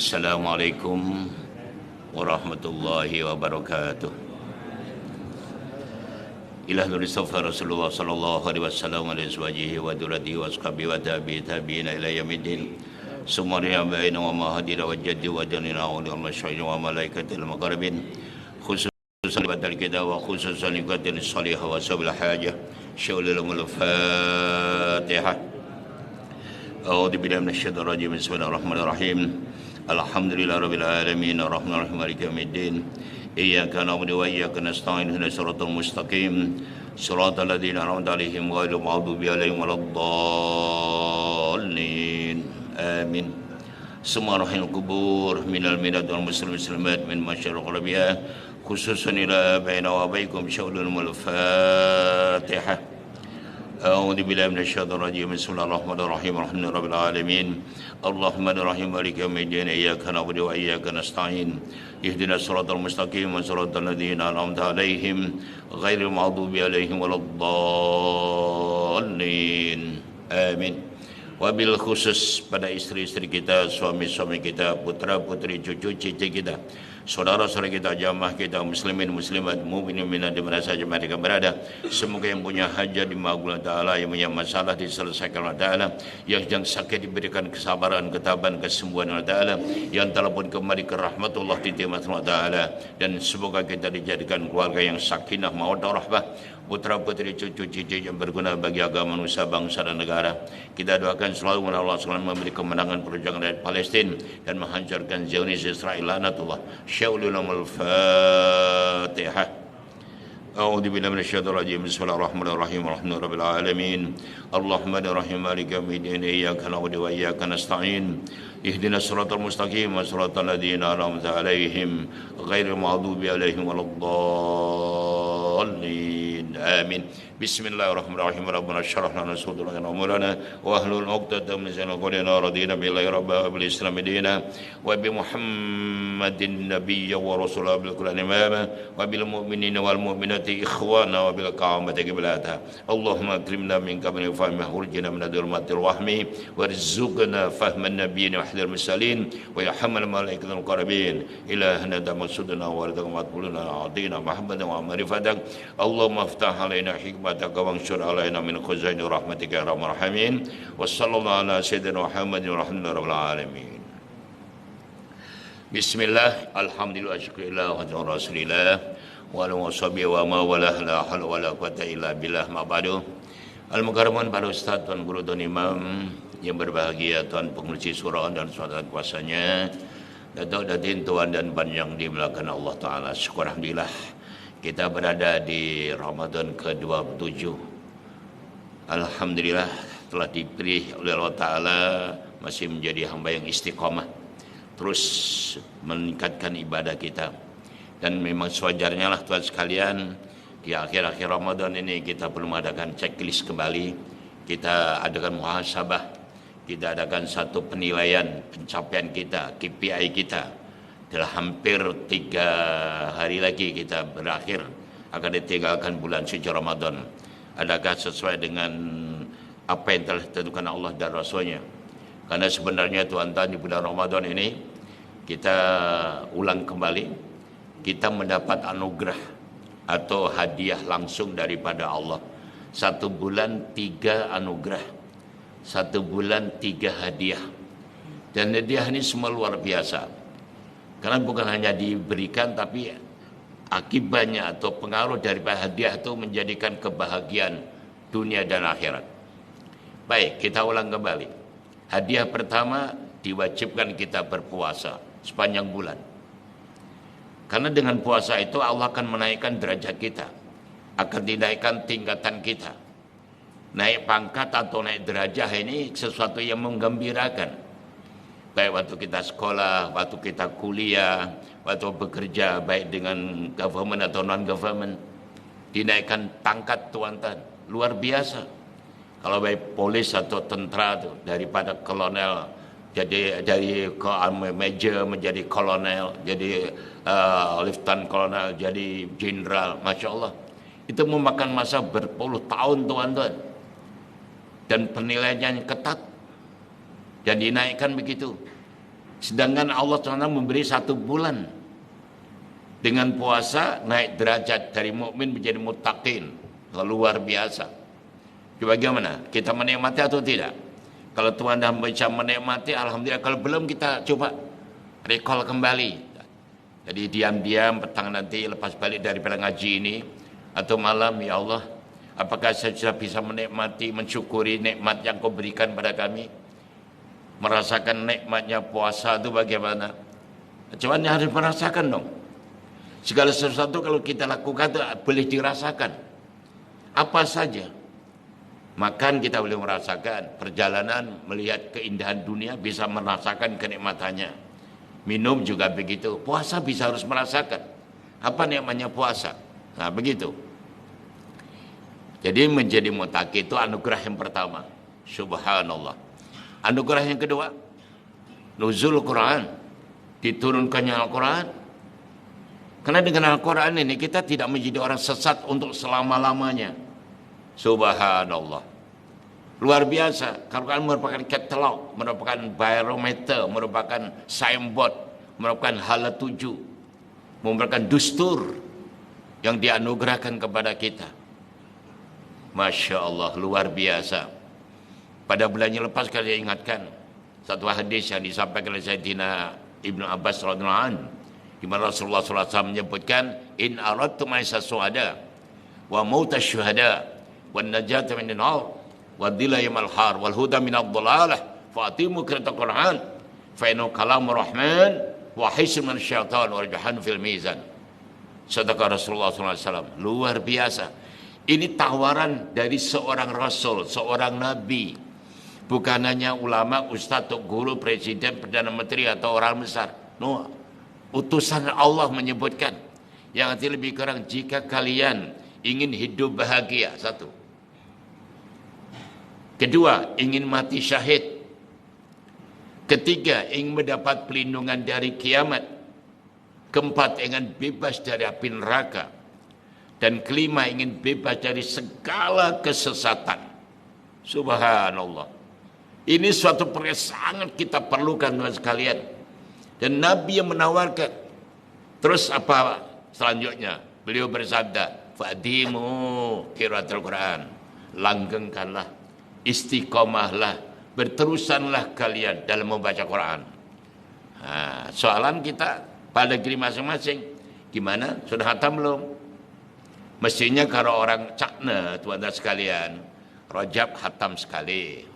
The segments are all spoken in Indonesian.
Assalamualaikum warahmatullahi wabarakatuh. Ilah nur istighfar Rasulullah sallallahu alaihi wasallam alaihi wajihi wa durati wa ashabi wa tabi'ina ila yaumiddin. Sumariya baina wa mahadira wa jaddi wa janina wa al-masyaikhina wa malaikatil muqarrabin. Khususan badal kita wa khususan likatil salihah wa sabil hajah. Syau'ul Fatihah. A'udzu billahi minasyaitonir rajim. Bismillahirrahmanirrahim. Alhamdulillah rabbil alamin arrahmanir rahim maliki yaumiddin iyyaka na'budu wa iyyaka nasta'in ihdinas siratal mustaqim siratal ladzina an'amta 'alaihim ghairil maghdubi 'alaihim waladdallin amin. Semua rahil kubur minal minat wal muslimin muslimat min masyariq al-anbiya khususan ila baina wa baikum sya'ulul Fatihah. A'udzu billahi minasyaitonir rajim. Bismillahirrahmanirrahim. Alhamdulillahirabbil alamin. Arrahmanirrahim. Maliki yaumiddin. Iyyaka na'budu wa iyyaka nasta'in. Ihdinas siratal mustaqim. Siratal ladzina an'amta 'alaihim ghairil maghdubi 'alaihim waladdallin. Amin. Wabil khusus pada istri-istri kita, suami-suami kita, putra-putri, cucu-cici kita, saudara-saudara kita, jamaah kita, muslimin, muslimat, mukminin di mana saja mereka berada. Semoga yang punya hajat dimaqbul Ta'ala, yang punya masalah diselesaikan oleh Ta'ala, yang sedang sakit diberikan kesabaran, ketabahan, kesembuhan oleh Ta'ala, yang telah pun kembali ke rahmatullah diterima oleh Ta'ala, dan semoga kita dijadikan keluarga yang sakinah, mawaddah, rahmah, putra-putri, cucu-cici yang berguna bagi agama, nusa, bangsa dan negara. Kita doakan selalu Allah SWT memberi kemenangan perjuangan rakyat Palestin dan menghancurkan Zionis Israel lanatullah. Syau'ul Fatihah. A'udzu billahi minasyaitonir rajim. Bismillahirrahmanirrahim. Alhamdulillahirabbil alamin. Arrahmanirrahim. Maliki yaumiddin. Iyyaka na'budu wa iyyaka nasta'in. Ihdinas siratal mustaqim. Siratal ladzina an'amta 'alaihim ghairil maghdubi 'alaihim waladdallin. Amin. Bismillahirrahmanirrahim. Rabbana syrah lana sadrana wa amrana wa ahlul 'uqdatam min lisani qawlina radina billahi rabba bil islam dina wa bi Muhammadin nabiyya wa rasulahu bil Qur'an imama wa bil mu'minina wal mu'minati ikhwana wa bil qa'amati qiblata. Allahumma akrimna min qabli fahmi hurjina min adurmatil wahmi warzuqna fahman nabiyyin wa hadil mursalin wa yahmal malaikatul qarabin ilahana damaksudna wa ridaqmatuluna adina Muhammadan wa marifadak. Allahumma aftah alaina hikmataka wa anshur alaina min khuzaini rahmatika ya arhamar rahimin. Wa sallallahu ala sayyidina Muhammadin walhamdulillahi rabbil alamin. Bismillah, alhamdulillah, syukurillah, wa rasulillah wa ala washabihi wa ma wala la haula wala quwata illa billah ma ba'du. Al-Mukarraman para ustaz, tuan guru, tuan imam yang berbahagia, tuan pengurusi surau dan saudara kuasanya, datuk datin, tuan dan ban yang dimulakan Allah Ta'ala. Syukur alhamdulillah kita berada di Ramadan ke-27. Alhamdulillah telah dipilih oleh Allah Ta'ala masih menjadi hamba yang istiqamah, terus meningkatkan ibadah kita. Dan memang sewajarnya lah tuan sekalian, di akhir-akhir Ramadan ini kita perlu mengadakan checklist kembali. Kita adakan muhasabah, kita adakan satu penilaian pencapaian kita, KPI kita. Telah hampir 3 hari lagi kita berakhir, akan ditinggalkan bulan suci Ramadan. Adakah sesuai dengan apa yang telah ditentukan Allah dan Rasulnya? Karena sebenarnya tuan-tuan, di bulan Ramadan ini kita ulang kembali, kita mendapat anugerah atau hadiah langsung daripada Allah. 1 bulan 3 anugerah, 1 bulan 3 hadiah. Dan hadiah ini semua luar biasa. Karena bukan hanya diberikan, tapi akibatnya atau pengaruh daripada hadiah itu menjadikan kebahagiaan dunia dan akhirat. Baik, kita ulang kembali. Hadiah pertama, diwajibkan kita berpuasa sepanjang bulan. Karena dengan puasa itu Allah akan menaikkan derajat kita, akan dinaikkan tingkatan kita. Naik pangkat atau naik derajat ini sesuatu yang menggembirakan. Baik waktu kita sekolah, waktu kita kuliah, waktu bekerja, baik dengan government atau non-government, dinaikkan pangkat tuan-tuan, luar biasa. Kalau baik polis atau tentara itu, daripada kolonel, jadi dari major menjadi kolonel, jadi lieutenant kolonel, jadi jenderal, masya Allah. Itu memakan masa berpuluh tahun tuan-tuan, dan penilaiannya ketat. Dan dinaikkan begitu. Sedangkan Allah SWT memberi 1 bulan. Dengan puasa naik derajat dari mukmin menjadi muttaqin. Luar biasa. Bagaimana? Kita menikmati atau tidak? Kalau Tuhan dah bisa menikmati, alhamdulillah. Kalau belum, kita coba recall kembali. Jadi diam-diam petang nanti lepas balik daripada ngaji ini atau malam, ya Allah, apakah saya sudah bisa menikmati, mensyukuri nikmat yang Kau berikan pada kami? Merasakan nikmatnya puasa itu bagaimana? Cuma harus merasakan dong. Segala sesuatu kalau kita lakukan itu boleh dirasakan. Apa saja. Makan kita boleh merasakan. Perjalanan melihat keindahan dunia bisa merasakan kenikmatannya. Minum juga begitu. Puasa bisa harus merasakan. Apa nikmatnya puasa? Nah begitu. Jadi menjadi muttaqi itu anugerah yang pertama. Subhanallah. Anugerah yang kedua, nuzul Quran. Diturunkannya Al-Quran. Karena dengan Al-Quran ini kita tidak menjadi orang sesat untuk selama-lamanya. Subhanallah. Luar biasa. Al-Quran merupakan katalog, merupakan barometer, merupakan signboard, merupakan hala tuju, merupakan dustur yang dianugerahkan kepada kita. Masya Allah, luar biasa. Pada bulan yang lepas saya ingatkan satu hadis yang disampaikan oleh Sayyidina Ibnu Abbas radhiyallahu anhu, di mana Rasulullah SAW menyebutkan, in aradtum aisa suhada wa mauta syuhada wan najata minan nar wa dhilla yamal har wal huda minad dhalalah fatimu qira'at Quran fa innahu kalamur rahman wa hisn min syaitan wa rajhan fil mizan. Sedekah Rasulullah SAW. Luar biasa. Ini tawaran dari seorang rasul, seorang nabi. Bukan hanya ulama, ustaz, guru, presiden, perdana menteri atau orang besar. No. Utusan Allah menyebutkan yang arti lebih kurang, jika kalian ingin hidup bahagia, 1. Kedua, ingin mati syahid. Ketiga, ingin mendapat pelindungan dari kiamat. Keempat, ingin bebas dari api neraka. Dan kelima, ingin bebas dari segala kesesatan. Subhanallah. Ini suatu perkara sangat kita perlukan teman sekalian. Dan Nabi yang menawarkan. Terus apa selanjutnya? Beliau bersabda, fadimu qiraatul Quran. Langgengkanlah, istiqomahlah, berterusanlah kalian dalam membaca Quran. Nah, soalan kita pada diri masing-masing, gimana? Sudah khatam belum? Mestinya kalau orang cakna, tuan-tuan sekalian, Rajab khatam sekali,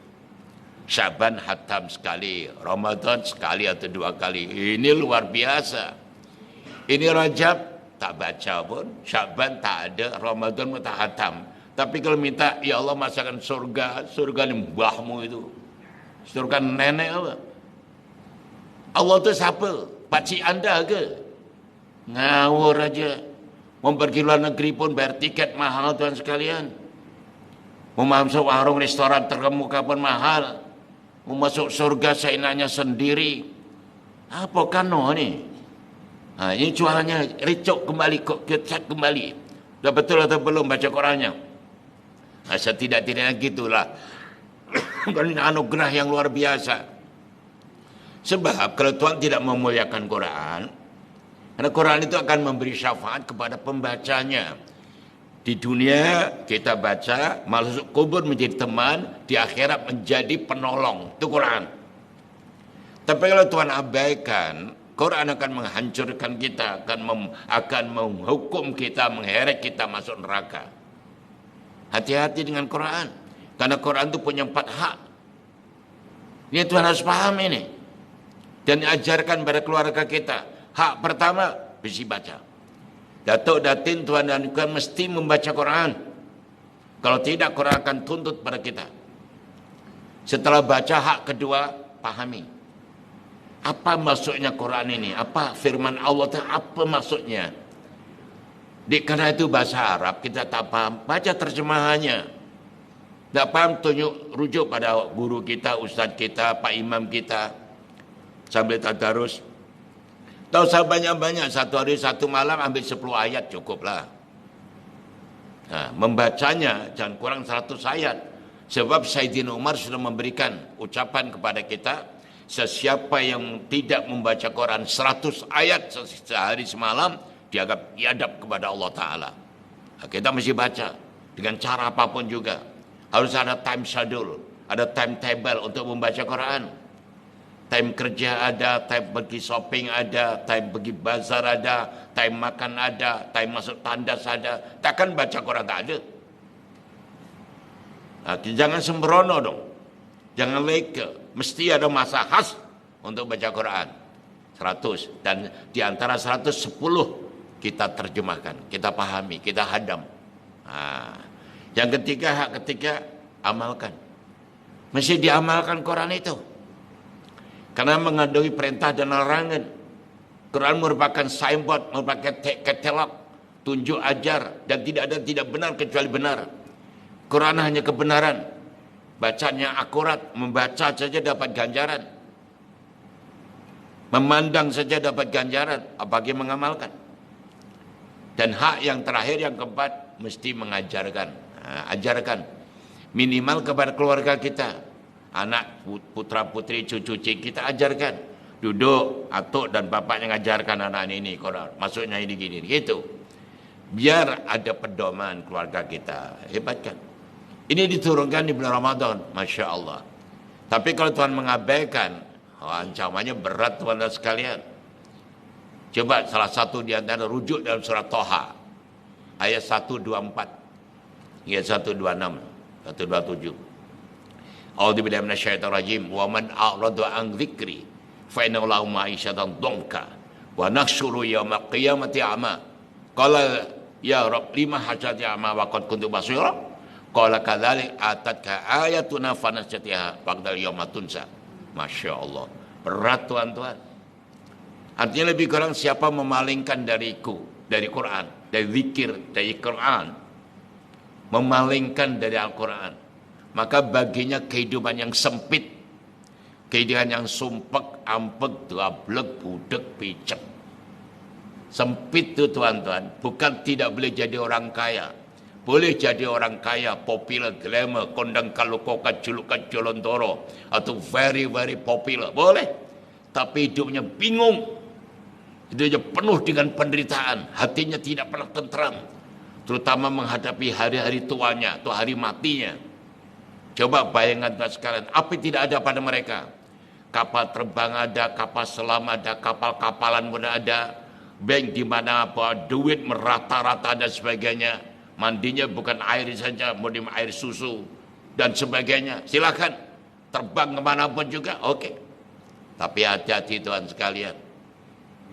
Syaban khatam sekali, Ramadan sekali atau 2 kali. Ini luar biasa. Ini Rajab tak baca pun, Syaban tak ada, Ramadan pun tak khatam. Tapi kalau minta, ya Allah masakan surga, surga ni mbahmu itu. Surga nenek apa? Allah tu siapa? Pakcik anda ke? Ngawur aja. Mau pergi luar negeri pun bayar tiket mahal tuan sekalian. Mau masuk warung restoran terkemuka pun mahal. Mau masuk surga seenaknya sendiri. Apa kano ni? Ha, ini jualannya ricok kembali, kok kecat kembali. Dah betul atau belum baca Qurannya? Setidak-tidaknya gitulah. Ini anugerah yang luar biasa. Sebab kalau Tuhan tidak memuliakan Quran, karena Quran itu akan memberi syafaat kepada pembacanya. Di dunia kita baca, masuk kubur menjadi teman, di akhirat menjadi penolong. Itu Quran. Tapi kalau Tuhan abaikan, Quran akan menghancurkan kita, akan menghukum kita, mengheret kita masuk neraka. Hati-hati dengan Quran. Karena Quran itu punya 4 hak. Ini Tuhan harus paham ini. Dan diajarkan pada keluarga kita. Hak pertama, mesti baca. Datuk Datin, Tuan dan Tuan mesti membaca Quran. Kalau tidak, Quran akan tuntut pada kita. Setelah baca, hak kedua, pahami. Apa maksudnya Quran ini? Apa firman Allah itu? Apa maksudnya? Karena itu bahasa Arab, kita tak paham. Baca terjemahannya. Tak paham, rujuk pada guru kita, ustaz kita, pak imam kita. Sambil tadarus. Tak usah banyak-banyak, satu hari satu malam ambil 10 ayat cukuplah. Nah, membacanya jangan kurang 100 ayat. Sebab Sayyidina Umar sudah memberikan ucapan kepada kita, Sesiapa yang tidak membaca Quran 100 ayat sehari semalam, dianggap biadab kepada Allah Ta'ala. Nah, kita mesti baca dengan cara apapun juga. Harus ada time schedule, ada timetable untuk membaca Quran. Time kerja ada, time pergi shopping ada, time pergi bazar ada, time makan ada, time masuk tandas ada. Takkan baca Quran tak ada. Nah, jangan sembrono dong. Jangan leke. Mesti ada masa khas untuk baca Quran. 100. Dan di antara 110 kita terjemahkan, kita pahami, kita hadam. Nah, yang ketiga, hak ketiga, amalkan. Mesti diamalkan Quran itu. Karena mengandungi perintah dan larangan. Quran merupakan signboard, merupakan katalog, tunjuk ajar, dan tidak ada tidak benar kecuali benar. Quran hanya kebenaran. Bacanya akurat, membaca saja dapat ganjaran. Memandang saja dapat ganjaran, apalagi mengamalkan. Dan hak yang terakhir, yang keempat, mesti mengajarkan. Nah, ajarkan. Minimal kepada keluarga kita. Anak, putra putri, cucu kita ajarkan. Duduk, atuk dan bapak yang ajarkan anak ini. Maksudnya ini gini, gitu. Biar ada pedoman keluarga kita. Hebatkan. Ini diturunkan di bulan Ramadan, Masya Allah. Tapi kalau Tuhan mengabaikan, ancamannya berat teman-teman sekalian. Coba salah satu di antara rujuk dalam surat Toha. Ayat 124. Ayat 126. 127. A'udzubillahi minasyaitonir rajim. Wa man a'rada an dzikri fa inna lahu ma'isyatan dhanka wa nahsyuru yaumal qiyamati a'ma. Qala ya Rabb lima hajati a'ma wa qad kuntu basira. Qala kadzalik atatka ayatuna fanasyatiha faqdal yauma tunsa. Masya Allah. Berat tuan-tuan. Artinya lebih kurang siapa memalingkan dari Quran, dari zikir, dari Quran, memalingkan dari Al-Quran, maka baginya kehidupan yang sempit, kehidupan yang sumpek, ampek, duablek, budek, picek. Sempit itu tuan-tuan, bukan tidak boleh jadi orang kaya. Boleh jadi orang kaya, popular, glamour, kondang kalukoka, julukan jolontoro, atau very, very popular. Boleh. Tapi hidupnya bingung. Hidupnya penuh dengan penderitaan. Hatinya tidak pernah tentram. Terutama menghadapi hari-hari tuanya atau hari matinya. Coba bayangkan sekalian, apa tidak ada pada mereka? Kapal terbang ada, kapal selam ada, kapal-kapalan pun ada. Bank di mana apa, duit merata-rata dan sebagainya. Mandinya bukan air saja, mau air susu dan sebagainya. Silakan terbang kemanapun juga, oke. Tapi hati-hati Tuhan sekalian.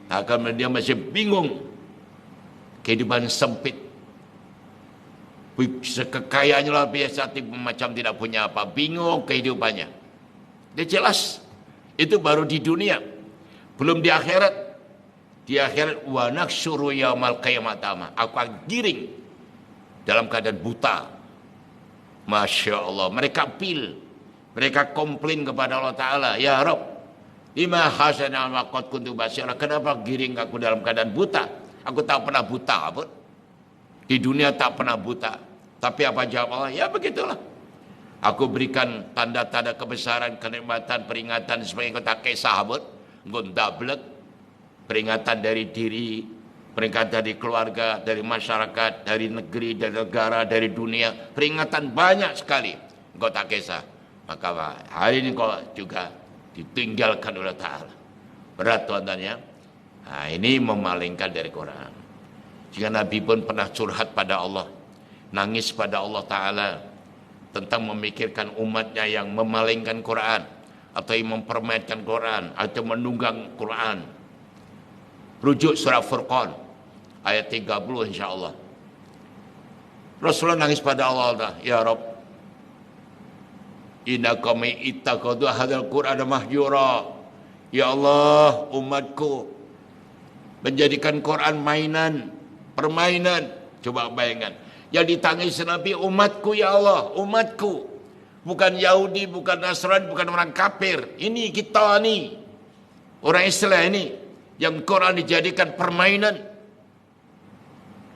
Akan dia masih bingung. Kehidupan sempit. Kekayaannya luar biasa, macam tidak punya apa. Bingung kehidupannya. Dia jelas. Itu baru di dunia. Belum di akhirat. Di akhirat, wa naksyuru yaumal qiyamah. Aku akan giring dalam keadaan buta. Masya Allah. Mereka mereka komplain kepada Allah Ta'ala. Ya Rabb, lima hasana maqad kuntu basira. Kenapa giring aku dalam keadaan buta? Aku tak pernah buta pun. Di dunia tak pernah buta. Tapi apa jawab Allah? Ya begitulah. Aku berikan tanda-tanda kebesaran, kenikmatan, peringatan sebagai kota kisah pun. Gondablek. Peringatan dari diri, peringatan dari keluarga, dari masyarakat, dari negeri, dari negara, dari dunia. Peringatan banyak sekali. Engkau tak kisah. Maka hari ini kau juga ditinggalkan oleh Ta'ala. Berat tuan-tuan ya. Nah, ini memalingkan dari Quran. Jika Nabi pun pernah curhat pada Allah. Nangis pada Allah Ta'ala. Tentang memikirkan umatnya yang memalingkan Quran. Atau yang mempermainkan Quran. Atau menunggang Quran. Rujuk surah Furqan. Ayat 30 insyaAllah. Rasulullah nangis pada Allah. Ya Rabb, inna kami ittaqadu hadzal Qur'ana mahjura. Ya Allah, umatku menjadikan Quran mainan, permainan. Coba bayangkan. Yang ditangis Nabi, umatku ya Allah, umatku. Bukan Yahudi, bukan Nasrani, bukan orang kafir. Ini kita nih. Orang Islam ini. Yang Quran dijadikan permainan.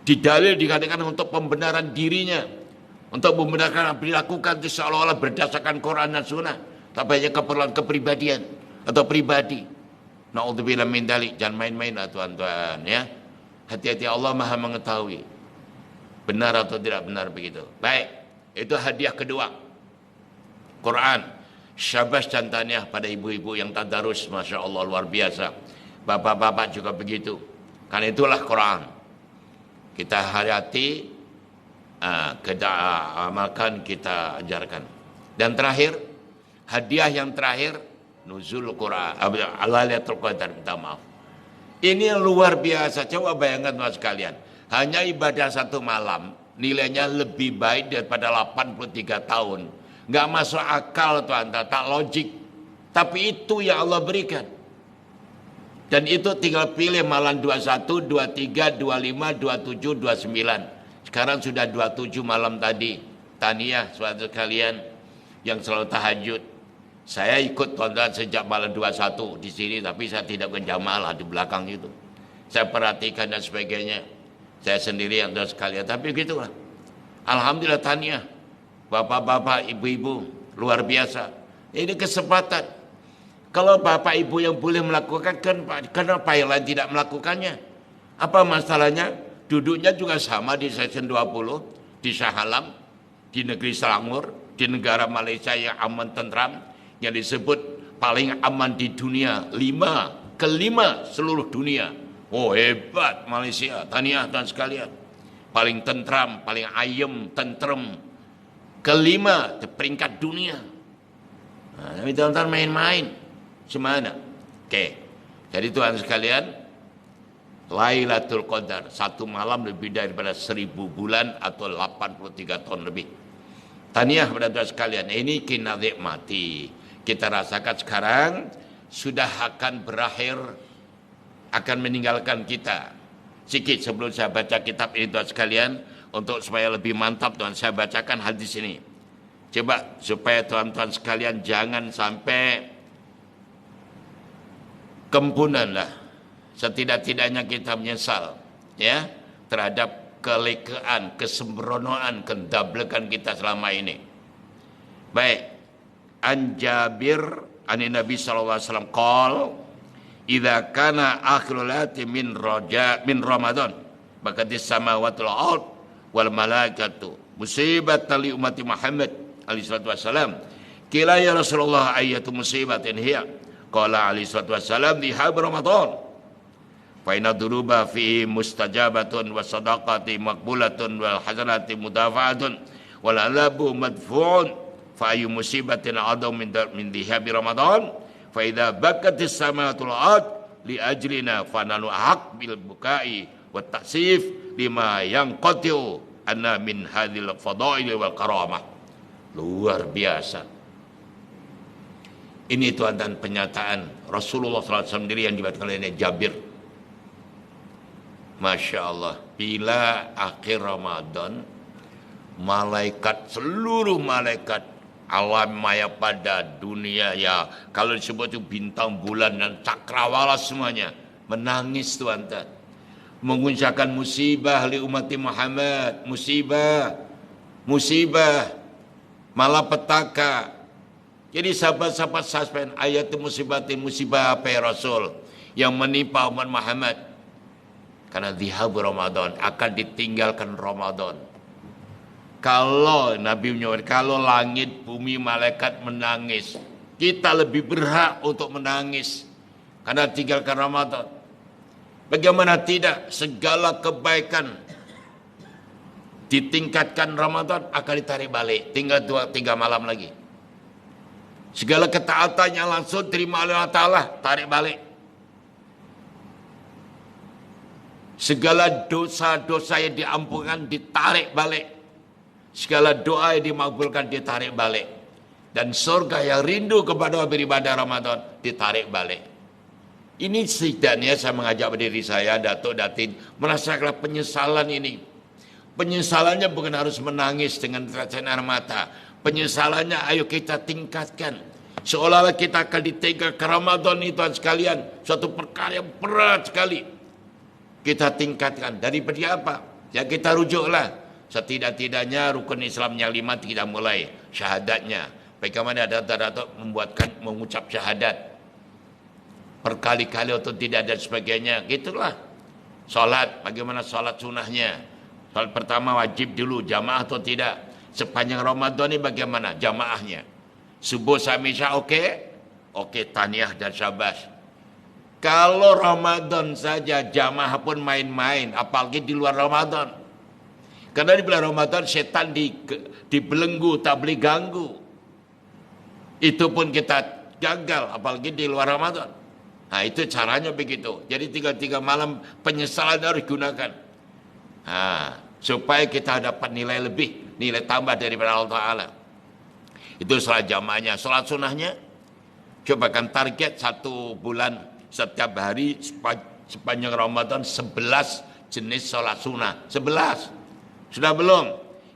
Didalil dikatakan untuk pembenaran dirinya. Untuk membenarkan apa dilakukan itu seolah-olah berdasarkan Quran dan Sunnah. Tapi hanya keperluan kepribadian. atau pribadi. Na'udzubillah min dzalik. Jangan main-main lah tuan-tuan ya. Hati-hati, Allah Maha mengetahui benar atau tidak benar begitu. Baik, itu hadiah kedua. Quran. Syabas dan tahniah pada ibu-ibu yang tadarus, Masya Allah, luar biasa. Bapak-bapak juga begitu. Karena itulah Quran. Kita hati-hati, kita amalkan, kita ajarkan. Dan terakhir, hadiah yang terakhir, nuzul Quran, Lailatul Qadar, minta maaf. Ini luar biasa. Coba bayangkan teman sekalian, hanya ibadah satu malam, nilainya lebih baik daripada 83 tahun. Nggak masuk akal tuan, tak logik. Tapi itu yang Allah berikan. Dan itu tinggal pilih malam 21, 23, 25, 27, 29. Sekarang sudah 27 malam tadi. Tahniah saudara sekalian yang selalu tahajud. Saya ikut tuan-tuan sejak malam 21 di sini, tapi saya tidak berjamaah di belakang itu. Saya perhatikan dan sebagainya. Saya sendiri yang saudara sekalian, tapi begitulah. Alhamdulillah tahniah. Bapak-bapak, ibu-ibu, luar biasa. Ini kesempatan. Kalau bapak ibu yang boleh melakukan, kenapa yang lain tidak melakukannya? Apa masalahnya? Duduknya juga sama di section 20, di Shah Alam, di negeri Selangor, di negara Malaysia yang aman tentram, yang disebut paling aman di dunia, kelima seluruh dunia. Oh hebat Malaysia, tahniah tuan sekalian. Paling tentram, paling ayem, tentrem, kelima peringkat dunia. Nah, tapi tuan-tuan main-main. Semana? Oke. Jadi tuan sekalian, Lailatul Qadar, satu malam lebih daripada 1000 bulan atau 83 tahun lebih. Tahniah pada tuan sekalian, ini kita nikmati. Kita rasakan sekarang sudah akan berakhir, akan meninggalkan kita. Sikit sebelum saya baca kitab ini tuan sekalian, untuk supaya lebih mantap tuan, saya bacakan hadis ini. Coba supaya tuan-tuan sekalian jangan sampai kempunan lah. Setidak-tidaknya kita menyesal ya terhadap kelekaan, kesembronoan, kendablekan kita selama ini. Baik. An Jabir an Nabi sallallahu alaihi wasallam qol idza kana akhirul lati min Ramadan baqadis samawati wal ard wal malaikatu musibatan li ummati Muhammad alaihi salatu wasallam qila ya Rasulullah ayatu musibatin hiya qala alaihi salatu wasallam di Ramadan fa inna duruba fihi mustajabatun wa sadaqati maqbulatun wal hasanati mudafa'atun wal alabu madfu'un fa ayu musibatin adaw min dihabi Ramadan fa idza bakatis samawatul ard li ajlina fa nanu haq bil bukai wa ta'sif lima yanqatiu anna min hadhil fadail wal karamah. Luar biasa. Ini tuan-tuan pernyataan Rasulullah SAW sendiri yang dibacakan oleh Jabir. Masya Allah, bila akhir Ramadan, malaikat, seluruh malaikat alam maya pada dunia ya, kalau disebut itu bintang, bulan dan cakrawala semuanya menangis tuan-tuan, menguncapkan musibah li umat Muhammad, musibah, malapetaka. Jadi sahabat-sahabat suspend ayat musibatin, musibah apa ya Rasul yang menimpa umat Muhammad karena dhihab Ramadan, akan ditinggalkan Ramadan. Kalau Nabi menyebut, kalau langit, bumi, malaikat menangis, kita lebih berhak untuk menangis karena tinggalkan Ramadan. Bagaimana tidak, segala kebaikan ditingkatkan Ramadan akan ditarik balik. Tinggal 2-3 malam lagi. Segala ketaatan yang langsung terima oleh Allah Ta'ala, tarik balik. Segala dosa-dosa yang diampunkan ditarik balik. Segala doa yang dimakbulkan ditarik balik. Dan surga yang rindu kepada beribadah Ramadan ditarik balik. Ini setidaknya saya mengajak diri saya, Datuk Datin, merasakan penyesalan ini. Penyesalannya bukan harus menangis dengan tetesan air mata. Penyesalannya ayo kita tingkatkan. Seolah-olah kita akan ditinggalkan Ramadan itu sekalian. Suatu perkara yang berat sekali. Kita tingkatkan. Daripada apa? Ya kita rujuklah. Setidak-tidaknya rukun Islam yang 5 kita mulai. Syahadatnya. Bagaimana Datuk mengucap syahadat. berkali-kali atau tidak dan sebagainya. Gitulah. Salat, bagaimana salat sunahnya? Salat pertama wajib dulu, jamaah atau tidak? Sepanjang Ramadan ini bagaimana jamaahnya? Subuh sampai isya oke? Oke, tahniah dan syabas. Kalau Ramadan saja jamaah pun main-main, apalagi di luar Ramadan. Karena di bulan Ramadan setan dibelenggu, tak boleh ganggu. Itu pun kita gagal, apalagi di luar Ramadan. Nah, itu caranya begitu. Jadi 3 malam penyesalan harus gunakan. Nah, supaya kita dapat nilai lebih, nilai tambah daripada Allah Ta'ala. Itu salat jamaahnya. Salat sunahnya, cobakan target 1 bulan. Setiap hari sepanjang Ramadan 11 jenis sholat sunnah. 11. Sudah belum?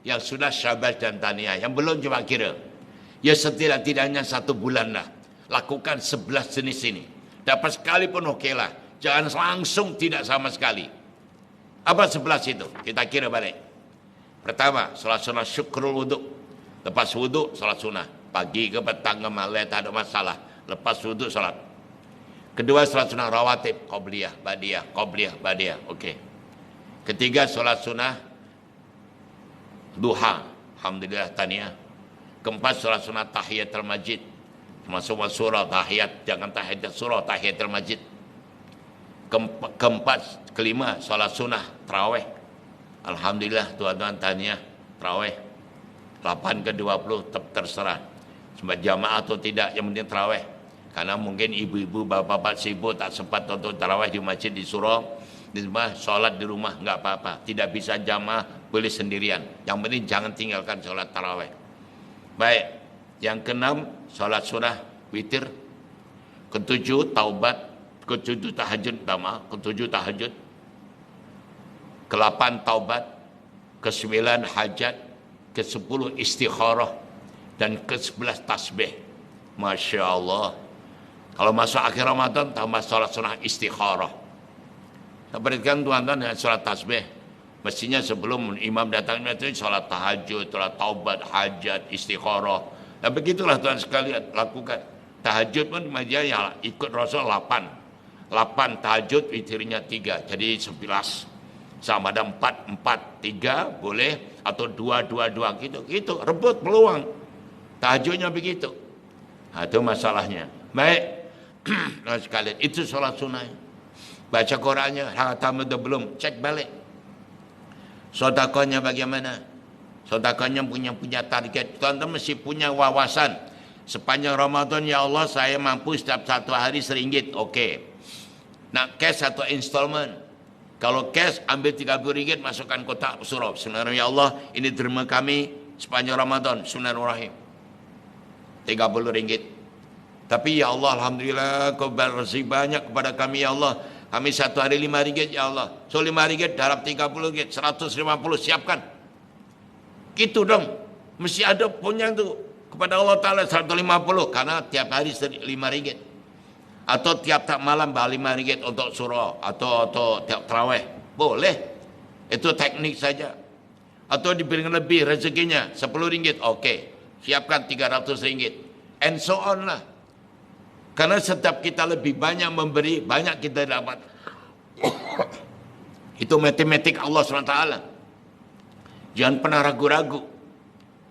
Yang sudah syabas dan tahniah. Yang belum coba kira. Ya setidak-tidaknya 1 bulan lah. Lakukan 11 jenis ini. Dapat sekali pun oke lah. Jangan langsung tidak sama sekali. Apa 11 itu? Kita kira balik. Pertama, sholat sunnah syukrul wudhu. Lepas wudhu, sholat sunnah. Pagi ke petang ke malam, tak ada masalah. Lepas wudhu, sholat. Kedua, sholat sunnah rawatib, qobliyah, badiyah, qobliyah, badiyah. Oke. Ketiga, sholat sunnah duha, alhamdulillah, tahniah. Keempat, sholat sunnah tahiyatul masjid. Termasuk surah tahiyat, jangan tahiyat surah, tahiyatul masjid. Kelima, sholat sunnah tarawih. Alhamdulillah, tuan-tuan, tahniah, tarawih. 8 ke 20, terserah. Sebab jamaah atau tidak, yang penting tarawih. Karena mungkin ibu-ibu, bapak-bapak sibuk tak sempat untuk tarawih di masjid di surau, di rumah, sholat di rumah nggak apa-apa. Tidak bisa jamaah, boleh sendirian. Yang penting jangan tinggalkan sholat tarawih. Baik, yang keenam sholat sunnah witir. Ketujuh taubat, ketujuh tahajud, ketujuh tahajud. Ke-8 taubat, ke-9 hajat, ke-10 istikharah, dan ke-11 tasbih. Masya Allah. Kalau masuk akhir Ramadan, tambah sholat sunnah istikharah. Kita berikan tuan-tuan dengan sholat tasbih. Mestinya sebelum imam datang itu sholat tahajud, sholat taubat, hajat, istikharah. Dan begitulah tuan sekalian lakukan. Tahajud pun media ya ikut Rasul 8. 8 tahajud, witirnya 3. Jadi 11. Sama ada 4, 4, 3 boleh. Atau 2, 2, 2 gitu. Gitu, rebut peluang. Tahajudnya begitu. Nah, itu masalahnya. Baik. Nah, sekalian itu sholat sunnah. Baca Qurannya, hatam itu belum, cek balik. Sodakohnya bagaimana? Sodakohnya punya target. Tuan-tuan mesti punya wawasan. Sepanjang Ramadan, ya Allah saya mampu setiap 1 hari RM1. Oke. Nak cash atau installment? Kalau cash ambil RM30, masukkan kotak surau. Sebenarnya ya Allah, ini derma kami sepanjang Ramadan. Bismillahirrahmanirrahim. RM30. Tapi ya Allah, alhamdulillah kau berkasih banyak kepada kami ya Allah. Kami 1 hari RM5 ya Allah. So RM5 dalam RM30, 150 siapkan. Gitu dong. Mesti ada punya itu kepada Allah Ta'ala 150. Karena tiap hari RM5. Atau tiap malam RM5 untuk surau. Atau tiap tarawih. Boleh. Itu teknik saja. Atau diberikan lebih rezekinya RM10. Oke. Siapkan RM300. And so on lah. Karena setiap kita lebih banyak memberi, banyak kita dapat. Itu matematik Allah SWT. Jangan pernah ragu-ragu.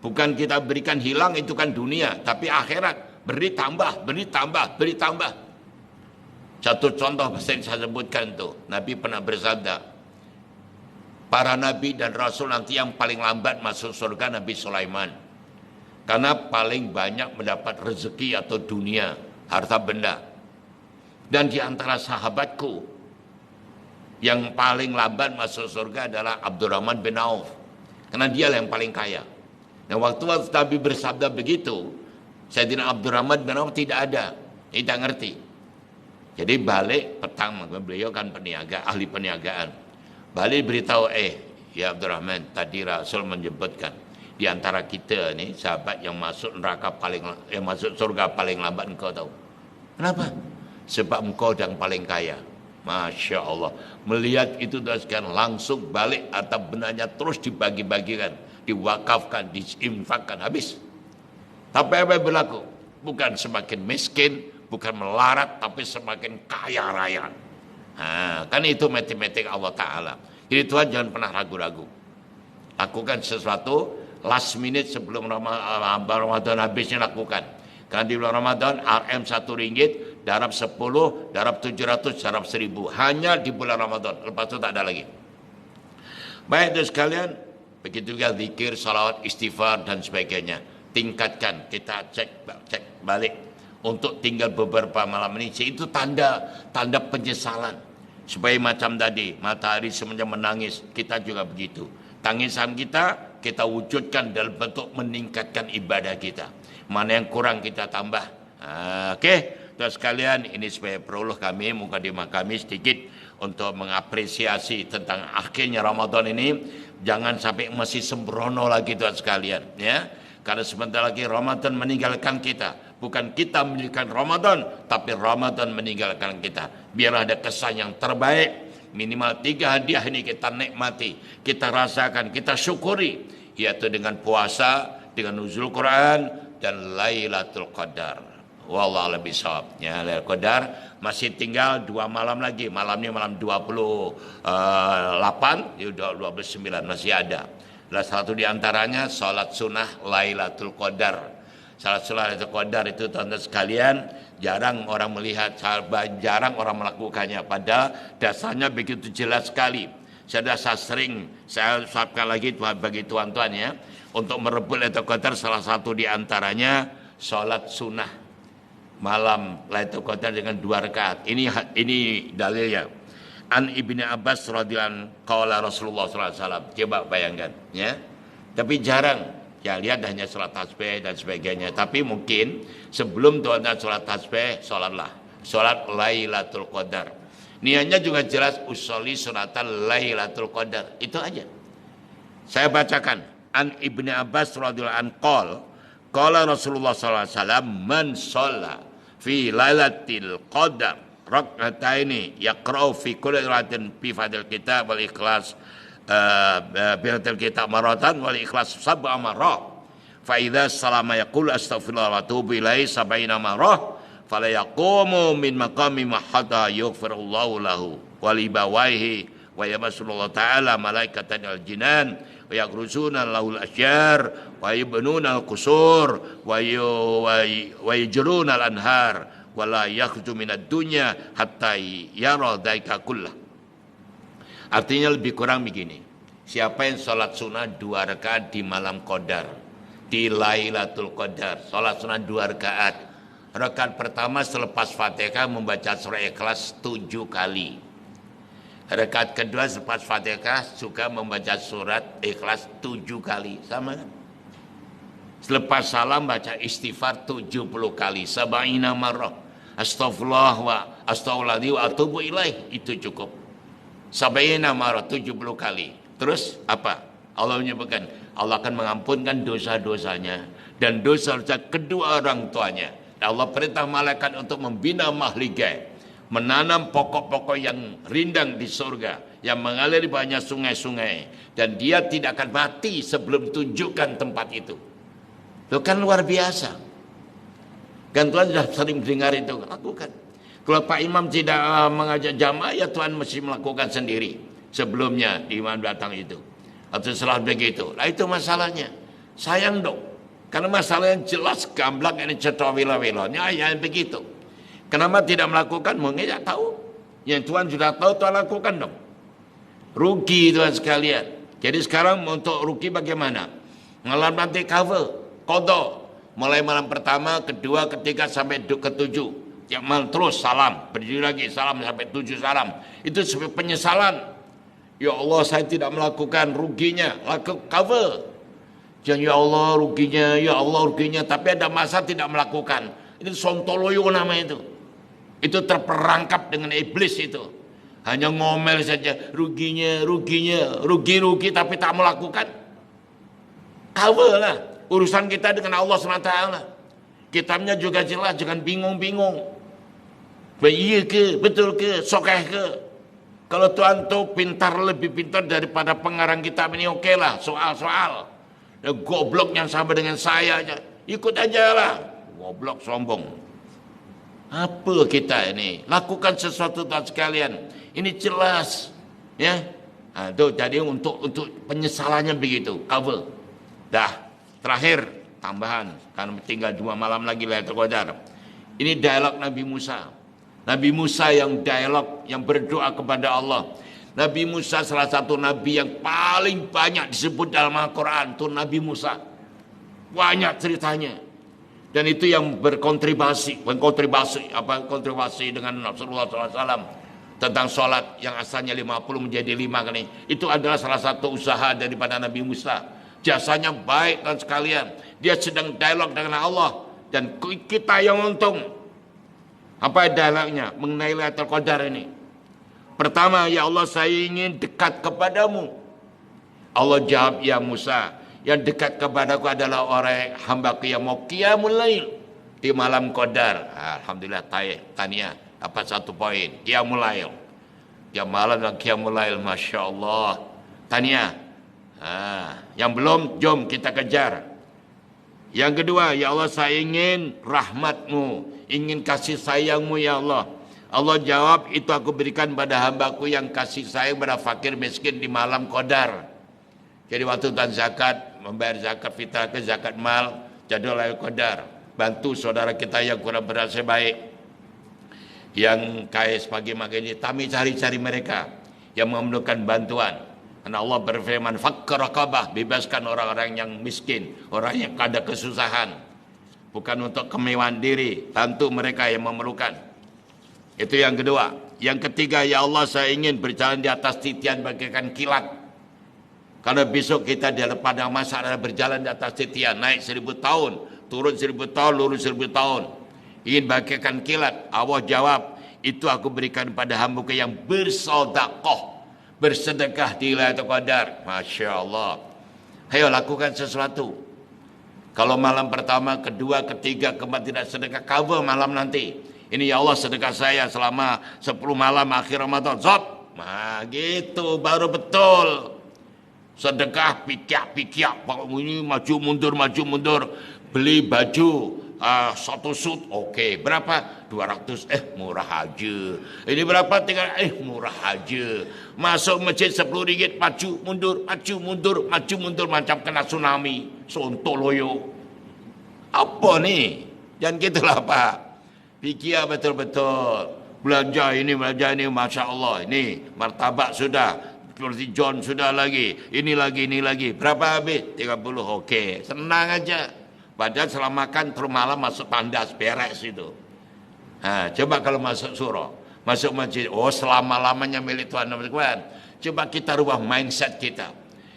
Bukan kita berikan hilang, itu kan dunia. Tapi akhirat, beri tambah, beri tambah, beri tambah. Satu contoh yang saya sebutkan itu. Nabi pernah bersabda, para nabi dan rasul nanti yang paling lambat masuk surga Nabi Sulaiman. Karena paling banyak mendapat rezeki atau dunia, harta benda. Dan di antara sahabatku yang paling lambat masuk surga adalah Abdurrahman bin Auf. Karena dia yang paling kaya. Dan waktu Nabi bersabda begitu, Sayyidina Abdurrahman bin Auf tidak ada. Tidak ngerti. Jadi balik petang, beliau kan peniaga, ahli peniagaan. Balik beritahu, ya Abdurrahman, tadi Rasul menyebutkan di antara kita ni sahabat yang masuk neraka yang masuk surga paling lambat engkau tahu. Kenapa? Sebab engkau yang paling kaya. Masya Allah. Melihat itu kan langsung balik atau benarnya terus dibagi-bagikan, diwakafkan, diinfakkan, habis. Tapi apa yang berlaku? Bukan semakin miskin, bukan melarat tapi semakin kaya raya. Nah, kan itu matematik Allah Ta'ala. Jadi Tuhan jangan pernah ragu-ragu. Lakukan sesuatu last minute sebelum Ramadan habisnya lakukan. Karena di bulan Ramadan RM 1 ringgit, darab 10, darab 700, darab 1000. Hanya di bulan Ramadan. Lepas itu tak ada lagi. Baik itu sekalian, begitu juga zikir, salawat, istighfar dan sebagainya. Tingkatkan, kita cek balik untuk tinggal beberapa malam ini. Itu tanda penyesalan. Supaya macam tadi, matahari semenjak menangis, kita juga begitu. Tangisan kita wujudkan dalam bentuk meningkatkan ibadah kita. Mana yang kurang kita tambah. Oke, terus sekalian, ini supaya perlu kami, mukadimah kami sedikit untuk mengapresiasi tentang akhirnya Ramadan ini. Jangan sampai masih sembrono lagi tuan sekalian, ya. Karena sebentar lagi Ramadan meninggalkan kita. Bukan kita meninggalkan Ramadan, tapi Ramadan meninggalkan kita. Biar ada kesan yang terbaik. Minimal 3 hadiah ini kita nikmati, kita rasakan, kita syukuri. Yaitu dengan puasa, dengan nuzul Quran, dan Lailatul Qadar. Wallahu a'lam bishawab. Ya, Lailatul Qadar masih tinggal 2 malam lagi. Malamnya malam 28, 29 masih ada. Salah satu di antaranya salat sunnah Lailatul Qadar. Salat sunnah Lailatul Qadar itu teman-teman sekalian jarang orang melihat, jarang orang melakukannya. Padahal dasarnya begitu jelas sekali. Saya ucapkan lagi bagi tuan-tuan ya, untuk merebut Lailatul Qadar salah satu di antaranya salat sunnah malam Lailatul Qadar dengan 2 rakaat. Ini dalilnya. An Ibnu Abbas radhiyallahu qala Rasulullah sallallahu alaihi wasallam. Coba bayangkan ya. Tapi jarang ya, lihat hanya sholat tasbih dan sebagainya. Tapi mungkin sebelum tuan-tuan sholat tasbih, sholat Lailatul Qadar. Niatnya juga jelas, usolli sunatan Lailatul Qadar. Itu aja. Saya bacakan. An Ibnu Abbas radhiyallahu anhu qala Rasulullah sallallahu alaihi wasallam, man shalla fi Lailatul Qadar rak'ataini yaqra'u fi kulli rak'atin bi fadil kitab wal ikhlas biratil kitab maratan wal ikhlas sab'a marrat fa idza salama yaqul astaghfirullah wa atubu ilaihi sab'ina marrah fala yaqumu min maqami ma hatta yaghfirullahu lahu wa libawaihi wa yamasullahu ta'ala malaikatan al jinan wa yagruzuna lahul asyar wa yubnuna al qusur wa yajruna al anhar wa la yakhzu minad dunya hatta yara daika kullah. Artinya lebih kurang begini. Siapa yang sholat sunnah 2 rakaat di malam Qadar, di Lailatul Qadar, sholat sunnah 2 rakaat. Rakaat pertama selepas Fatihah membaca surah Ikhlas 7 kali. Rakaat kedua selepas Fatihah juga membaca surat Ikhlas 7 kali. Sama kan? Selepas salam baca istighfar 70 kali. Sab'ina marrah. Astaghfirullah wa astaghfirullahi wa atubu ilaih. Itu cukup. Sab'ina marrah 70 kali. Terus apa? Allah menyebutkan Allah akan mengampunkan dosa-dosanya dan dosa-dosa kedua orang tuanya. Allah perintah malaikat untuk membina mahligai, menanam pokok-pokok yang rindang di surga, yang mengalir banyak sungai-sungai, dan dia tidak akan mati sebelum tunjukkan tempat itu. Itu kan luar biasa. Kan Tuhan sudah sering dengar itu, lakukan. Kalau Pak Imam tidak mengajak jamaah, ya Tuhan mesti melakukan sendiri. Sebelumnya imam datang itu. Atau setelah begitu. Nah itu masalahnya. Sayang dong. Karena masalahnya jelas gamblang ini cetawila-wilanya ya begitu. Kenapa tidak melakukan? Mungkin tidak tahu. Yang Tuhan sudah tahu, Tuhan lakukan dong. Rugi Tuhan sekalian. Jadi sekarang untuk rugi bagaimana? Malam nanti cover, kodok. Mulai malam pertama, kedua, ketiga sampai ketujuh. Tiap malam terus salam, berdiri lagi salam sampai 7 salam. Itu sebagai penyesalan. Ya Allah, saya tidak melakukan, ruginya. Cover. Jangan ya Allah ruginya. Tapi ada masa tidak melakukan. Itu sontoloyo nama itu. Itu terperangkap dengan iblis itu. Hanya ngomel saja, rugi tapi tak melakukan. Cover lah. Urusan kita dengan Allah SWT. Kitabnya juga jelas, jangan bingung-bingung. Iya ke, betul ke, sokeh ke. Kalau Tuhan tuh lebih pintar daripada pengarang kitab ini, oke lah, soal-soal. Ya, goblok yang sama dengan saya aja, ikut aja lah. Goblok sombong. Apa kita ini? Lakukan sesuatu tuan sekalian. Ini jelas, ya. Itu jadi untuk penyesalannya begitu. Cover. Dah. Terakhir tambahan karena tinggal 2 malam lagi Lailatul Qadar. Ini dialog Nabi Musa. Nabi Musa yang dialog, yang berdoa kepada Allah. Nabi Musa salah satu nabi yang paling banyak disebut dalam Al-Quran. Itu Nabi Musa. Banyak ceritanya. Dan itu yang kontribusi dengan Rasulullah SAW tentang sholat yang asalnya 50 menjadi 5 kali. Itu adalah salah satu usaha daripada Nabi Musa. Jasanya baik dan sekalian. Dia sedang dialog dengan Allah dan kita yang untung. Apa dialognya mengenai Lailatul Qadar ini? Pertama, ya Allah, saya ingin dekat kepadamu. Allah jawab, ya Musa, yang dekat kepadaku adalah orang hambaku yang mau qiyamul lail di malam Qadar. Alhamdulillah, tania dapat 1 poin. Qiyamul lail. Yang malam dan qiyamul lail, Masya Allah. Tania. Yang belum, jom kita kejar. Yang kedua, ya Allah, saya ingin rahmatmu, ingin kasih sayangmu ya Allah. Allah jawab, itu aku berikan pada hambaku yang kasih sayang pada fakir miskin di malam Qadar. Jadi waktu tuan zakat, membayar zakat fitrah ke zakat mal, jadul Lailatul Qadar. Bantu saudara kita yang kurang berasa baik, yang kaya sebagaimana ini, kami cari-cari mereka yang memerlukan bantuan. Karena Allah berfirman, fakk raqabah, bebaskan orang-orang yang miskin, orang yang ada kesusahan. Bukan untuk kemewahan diri, bantu mereka yang memerlukan. Itu yang kedua. Yang ketiga, ya Allah, saya ingin berjalan di atas titian bagaikan kilat. Karena besok kita di padang mahsyar adalah berjalan di atas titian, naik 1000 tahun, turun 1000 tahun, lurus 1000 tahun. Ingin bagaikan kilat. Allah jawab, itu aku berikan pada hambaku yang bersedekah, bersedekah di Lailatul Qadar. Masya Allah. Ayo lakukan sesuatu. Kalau malam pertama, kedua, ketiga, keempat tidak sedekah, cover malam nanti. Ini ya Allah sedekah saya selama 10 malam akhir Ramadan. Zot. Nah gitu baru betul. Sedekah pikiak-pikiak. Ini maju mundur. Beli baju 1 suit. Oke. Berapa? 200. Murah aja. Ini berapa? 300. Murah aja. Masuk masjid 10 ringgit. Maju mundur. Macam kena tsunami. Sontoloyo. Apa nih? Jangan gitulah Pak. Fikir betul-betul. Belanja ini, Masya Allah. Ini martabak sudah. Seperti John sudah lagi. Ini lagi. Berapa habis? 30. Oke. Senang aja. Padahal selama makan terus malam masuk tandas. Beres itu. Coba kalau masuk surau. Masuk masjid. Selama-lamanya milik Tuhan. Coba kita rubah mindset kita.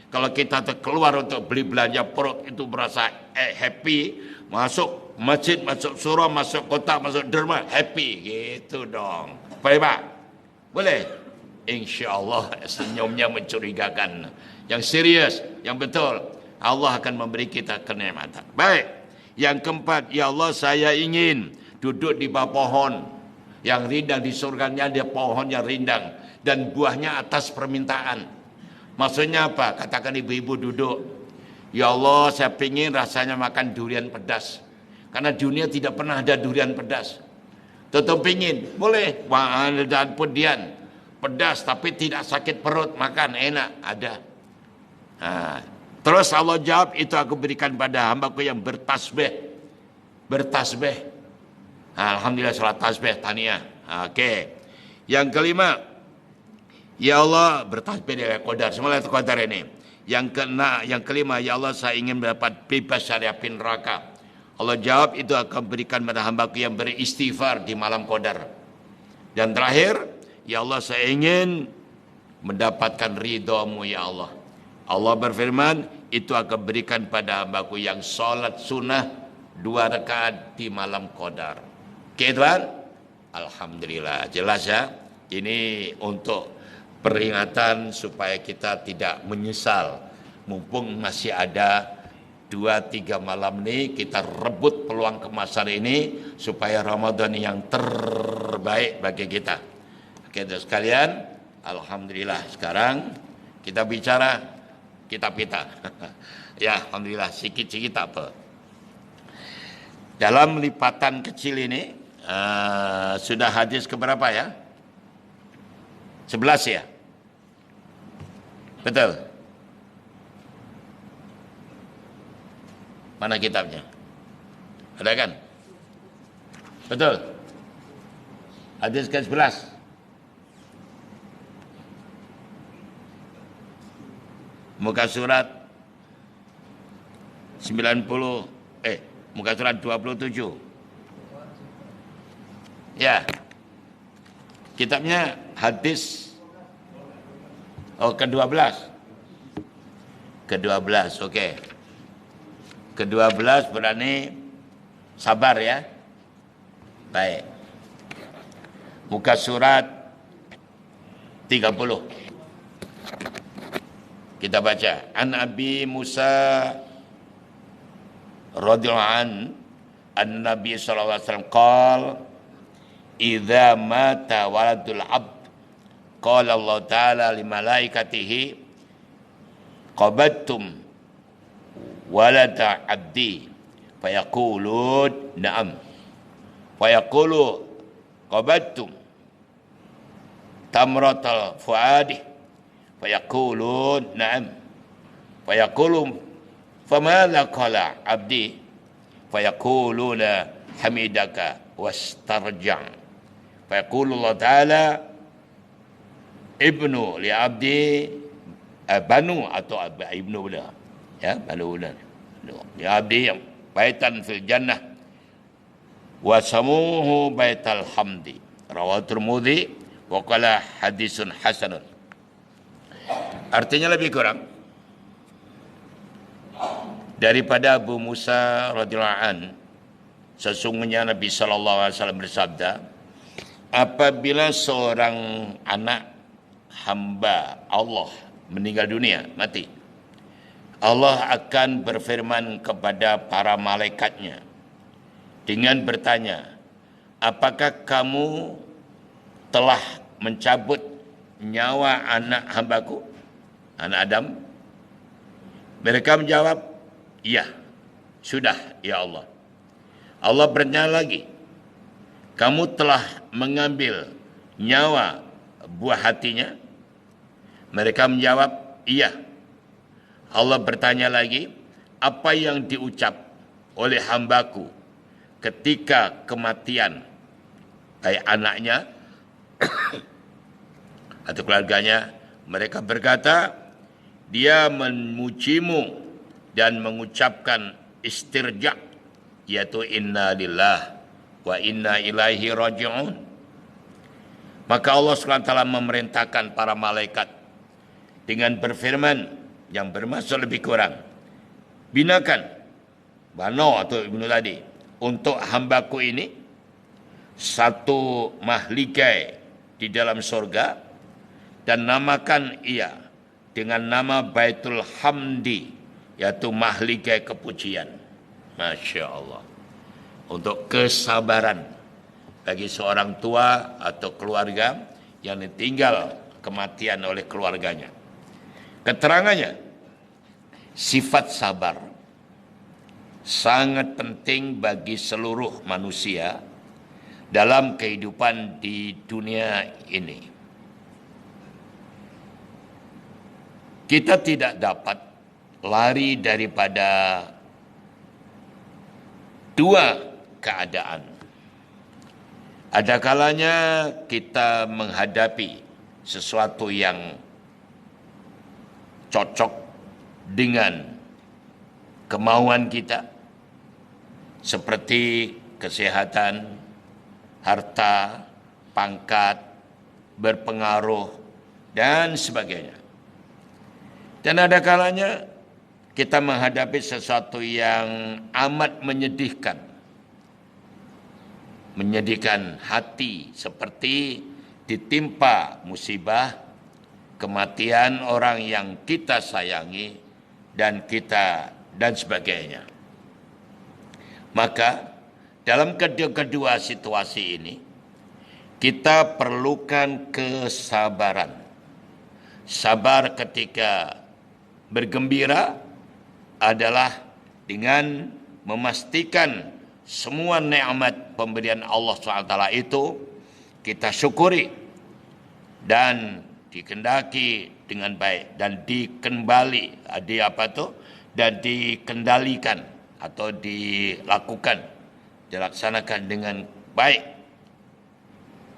Kalau kita keluar untuk beli belanja perut itu berasa happy. Masuk masjid, masuk surau, masuk kota, masuk derma, happy gitu dong. Boleh Pak? Boleh? Insya Allah senyumnya mencurigakan. Yang serius, yang betul, Allah akan memberi kita kenikmatan. Baik. Yang keempat, ya Allah saya ingin duduk di bawah pohon yang rindang di surganya, ada pohon yang rindang dan buahnya atas permintaan. Maksudnya apa? Katakan ibu-ibu duduk. Ya Allah, saya ingin rasanya makan durian pedas. Karena dunia tidak pernah ada durian pedas. Tetap ingin, boleh. Dan pedian pedas tapi tidak sakit perut, makan enak, ada. Terus Allah jawab, itu aku berikan pada hambaku yang bertasbih. Alhamdulillah salat tasbih, tahniah. Oke. Yang kelima, ya Allah bertasbih dari Qadar. Semua Lailatul Qadar ini. Yang kelima, ya Allah saya ingin mendapat bebas dari api neraka. Allah jawab, itu akan berikan pada hambaku yang beristighfar di malam Qadar. Dan terakhir, ya Allah saya ingin mendapatkan ridhamu ya Allah. Allah berfirman, itu akan berikan pada hambaku yang sholat sunnah 2 rakaat di malam Qadar. Oke Tuhan? Alhamdulillah. Jelas ya? Ini untuk peringatan supaya kita tidak menyesal. Mumpung masih ada 2-3 malam ini, kita rebut peluang kemasan ini supaya Ramadan yang terbaik bagi kita. Oke sekalian, alhamdulillah sekarang kita bicara kitab kita. Ya alhamdulillah, sikit-sikit apa. Dalam lipatan kecil ini, Sudah hadis keberapa ya? 11 ya? Betul? Mana kitabnya? Ada kan? Betul? Hadis ke-11. Muka surat 90, muka surat 27. Ya. Kitabnya hadis ke-12. Ke-12, oke. Ke-12 berani sabar ya. Baik. Muka surat 30. Kita baca. An Abi Musa radhiyallahu an Nabi sallallahu alaihi wasallam qala idza mata waladul abd qala Allah taala li malaikatihi qabattum walada abdi fayaqulun na'am fayaqulu qabattum tamratal fuadi fayaqulun na'am fayaqulun famadha qala abdi fayaquluna hamidaka wastarja' fayaqulu Allah ta'ala ibnu li abdi banu atau ibnu bula ya banu bula li abdi baitan fil jannah wa samuhu baital hamdi rawahu Tirmidzi wa qala hadisun hasanun. Artinya lebih kurang daripada Abu Musa radhiyallahu an, sesungguhnya Nabi sallallahu alaihi wasallam bersabda, apabila seorang anak hamba Allah meninggal dunia, mati, Allah akan berfirman kepada para malaikatnya dengan bertanya, apakah kamu telah mencabut nyawa anak hambaku, anak Adam? Mereka menjawab, iya, sudah ya Allah. Allah bertanya lagi, kamu telah mengambil nyawa buah hatinya? Mereka menjawab, iya. Allah bertanya lagi, apa yang diucap oleh hambaku ketika kematian anaknya atau keluarganya? Mereka berkata, dia memujimu dan mengucapkan istirja, yaitu inna lillah wa inna ilaihi raji'un. Maka Allah SWT memerintahkan para malaikat dengan berfirman yang bermaksud lebih kurang, binakan Bano atau Ibnu tadi untuk hambaku ini satu mahligai di dalam surga dan namakan ia dengan nama Baitul Hamdi, yaitu mahligai kepujian. Masya Allah. Untuk kesabaran bagi seorang tua atau keluarga yang ditinggal kematian oleh keluarganya. Keterangannya, sifat sabar sangat penting bagi seluruh manusia dalam kehidupan di dunia ini. Kita tidak dapat lari daripada dua keadaan. Ada kalanya kita menghadapi sesuatu yang cocok dengan kemauan kita, seperti kesehatan, harta, pangkat, berpengaruh, dan sebagainya. Dan ada kalanya kita menghadapi sesuatu yang amat menyedihkan hati, seperti ditimpa musibah, kematian orang yang kita sayangi dan sebagainya. Maka dalam kedua situasi ini kita perlukan kesabaran. Sabar ketika bergembira adalah dengan memastikan semua nikmat pemberian Allah SWT itu kita syukuri dan dikendaki dengan baik dan dan dikendalikan atau dilaksanakan dengan baik.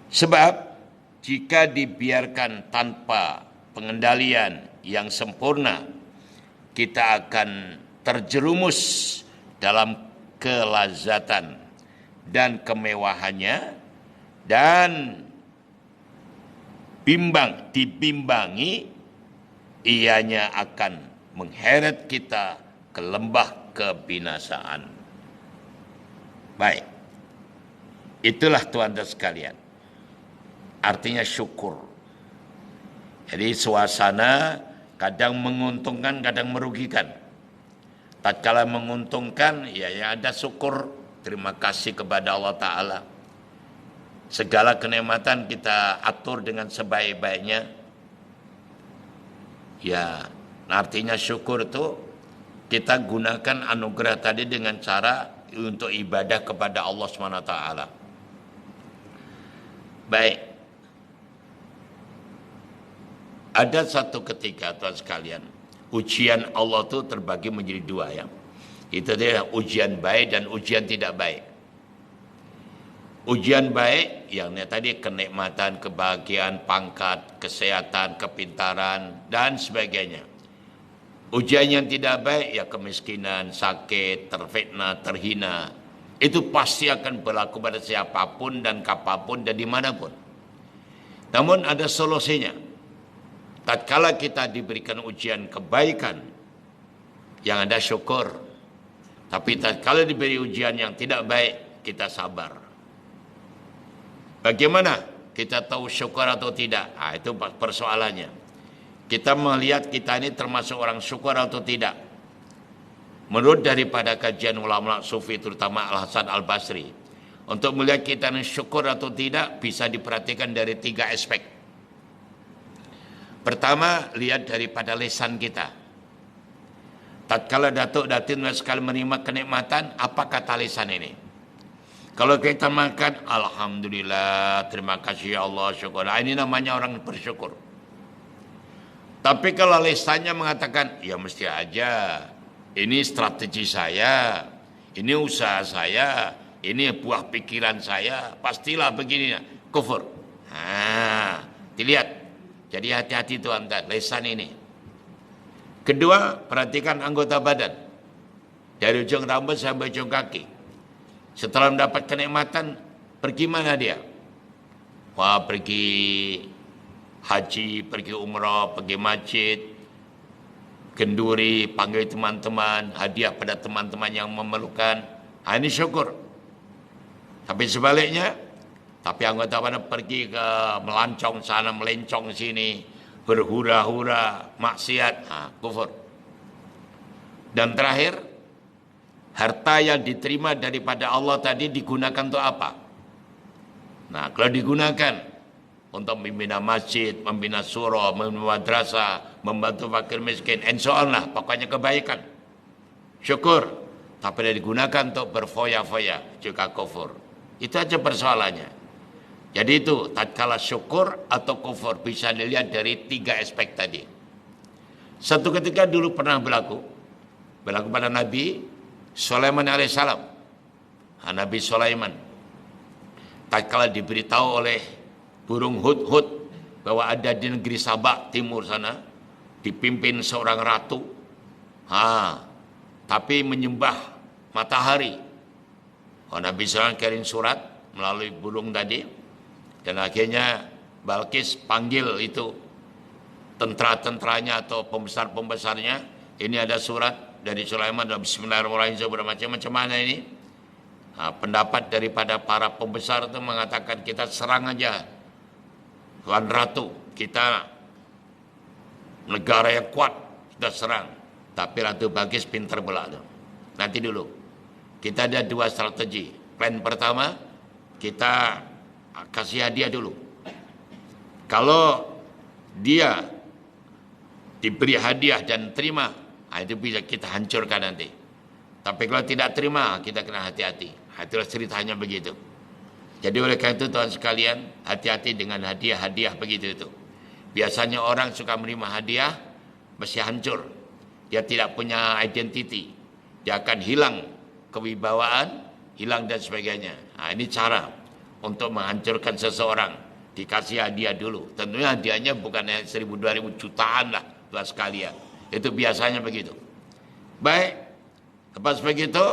Sebab jika dibiarkan tanpa pengendalian yang sempurna, kita akan terjerumus dalam kelazatan dan kemewahannya dan dibimbangi, ianya akan mengheret kita ke lembah kebinasaan. Baik, itulah tuan-tuan sekalian, artinya syukur. Jadi suasana kadang menguntungkan, kadang merugikan. Tatkala menguntungkan, ya ada syukur, terima kasih kepada Allah Ta'ala. Segala kenikmatan kita atur dengan sebaik-baiknya. Ya, artinya syukur itu kita gunakan anugerah tadi dengan cara untuk ibadah kepada Allah SWT. Baik. Ada satu ketika, tuan sekalian, ujian Allah itu terbagi menjadi dua ya. Itu adalah ujian baik dan ujian tidak baik. Ujian baik yang tadi kenikmatan, kebahagiaan, pangkat, kesehatan, kepintaran dan sebagainya. Ujian yang tidak baik ya kemiskinan, sakit, terfitnah, terhina. Itu pasti akan berlaku pada siapapun dan kapanpun dan dimanapun. Namun ada solusinya. Tatkala kita diberikan ujian kebaikan, yang ada syukur. Tapi tatkala diberi ujian yang tidak baik, kita sabar. Bagaimana kita tahu syukur atau tidak? Itu persoalannya. Kita melihat kita ini termasuk orang syukur atau tidak. Menurut daripada kajian ulama sufi terutama Al-Hasan Al-Basri, untuk melihat kita ini syukur atau tidak bisa diperhatikan dari 3 aspek. Pertama, lihat daripada lisan kita. Tatkala datuk datin sekali menerima kenikmatan, apa kata lisan ini? Kalau kita makan, alhamdulillah, terima kasih ya Allah, syukur. Ini namanya orang bersyukur. Tapi kalau lisannya mengatakan, ya mesti aja, ini strategi saya, ini usaha saya, ini buah pikiran saya, pastilah begini, kufur. Dilihat. Jadi hati-hati tuan-tuan, lisan ini. Kedua, perhatikan anggota badan. Dari ujung rambut sampai ujung kaki. Setelah mendapat kenikmatan, pergi mana dia? Wah, pergi haji, pergi umrah, pergi masjid, kenduri, panggil teman-teman, hadiah pada teman-teman yang memerlukan. Ini syukur. Tapi sebaliknya, anggota badan pergi ke melancong sana, melencong sini, berhura-hura, maksiat, kufur. Dan terakhir, harta yang diterima daripada Allah tadi digunakan untuk apa? Nah, kalau digunakan untuk membina masjid, membina surah, membina madrasah, membantu fakir miskin, insyaallah, pokoknya kebaikan. Syukur. Tapi dia digunakan untuk berfoya-foya, juga kufur. Itu aja persoalannya. Jadi itu, tatkala syukur atau kufur bisa dilihat dari 3 aspek tadi. Satu ketika dulu pernah berlaku pada Nabi Sulaiman alaihissalam. Nabi Sulaiman tatkala diberitahu oleh burung hudhud bahwa ada di negeri Sabak timur sana dipimpin seorang ratu, tapi menyembah matahari. Nabi Sulaiman kirim surat melalui burung tadi, dan akhirnya Balkis panggil itu tentara-tentaranya atau pembesar-pembesarnya. Ini ada surat dari Sulaiman, bismillahirrahmanirrahim, macam mana ini? Pendapat daripada para pembesar itu mengatakan kita serang aja Tuan Ratu, kita negara yang kuat, kita serang. Tapi Ratu Balkis pintar pula tuh. Nanti dulu, kita ada 2 strategi. Plan pertama, kita kasih hadiah dulu. Kalau dia diberi hadiah dan terima, itu bisa kita hancurkan nanti. Tapi kalau tidak terima, kita kena hati-hati. Itulah ceritanya begitu. Jadi oleh karena itu tuan sekalian, hati-hati dengan hadiah-hadiah begitu itu. Biasanya orang suka menerima hadiah, mesti hancur. Dia tidak punya identiti. Dia akan hilang kewibawaan, hilang dan sebagainya. Nah, ini cara untuk menghancurkan seseorang. Dikasih hadiah dulu. Tentunya hadiahnya bukan 1.000-2.000 jutaan lah, tuan sekalian. Itu biasanya begitu. Baik, lepas begitu,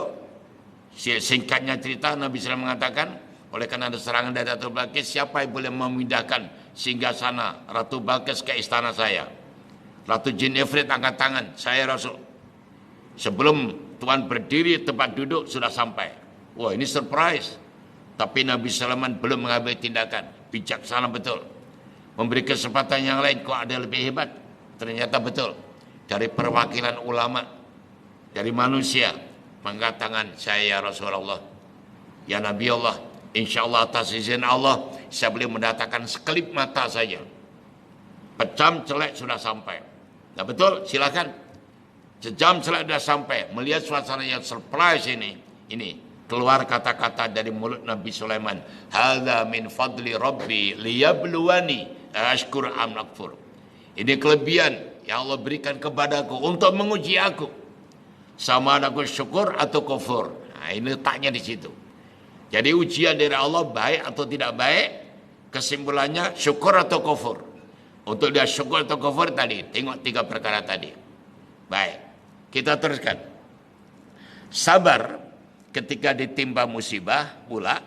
singkatnya cerita, Nabi SAW mengatakan, oleh karena ada serangan dari Ratu Balkis, siapa yang boleh memindahkan singgasana Ratu Balkis ke istana saya? Ratu Jin Ifrit angkat tangan, saya Rasul. Sebelum Tuan berdiri tempat duduk sudah sampai. Wah, ini surprise. Tapi Nabi Sulaiman belum mengambil tindakan. Bijaksana betul. Memberi kesempatan yang lain, kok ada lebih hebat? Ternyata betul. Dari perwakilan ulama, dari manusia, mengangkat tangan, saya ya Rasulullah, ya Nabi Allah, insya Allah atas izin Allah, saya boleh mendatangkan sekelip mata saja. Pejam celek sudah sampai. Nah betul, silakan. Sejam celek sudah sampai. Melihat suasana yang surprise ini keluar kata-kata dari mulut Nabi Sulaiman. Hadza min fadli Rabbi liyabluwani ashkur am nakfur. Ini kelebihan yang Allah berikan kepadaku untuk menguji aku. Sama ada aku syukur atau kufur. Nah, ini letaknya di situ. Jadi ujian dari Allah baik atau tidak baik, kesimpulannya syukur atau kufur. Untuk dia syukur atau kufur tadi, tengok 3 perkara tadi. Baik, kita teruskan. Sabar ketika ditimpa musibah pula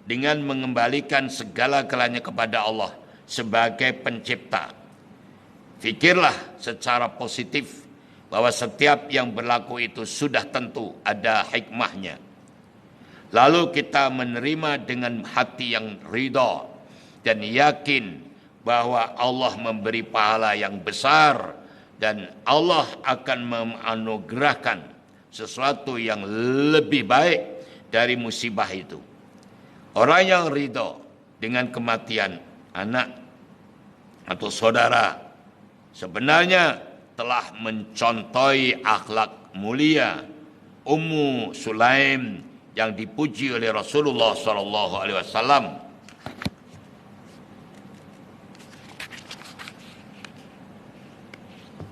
dengan mengembalikan segala-galanya kepada Allah sebagai pencipta. Fikirlah secara positif bahwa setiap yang berlaku itu sudah tentu ada hikmahnya. Lalu kita menerima dengan hati yang ridha dan yakin bahwa Allah memberi pahala yang besar dan Allah akan menganugerahkan sesuatu yang lebih baik dari musibah itu. Orang yang ridha dengan kematian anak atau saudara sebenarnya telah mencontohi akhlak mulia Ummu Sulaim yang dipuji oleh Rasulullah SAW.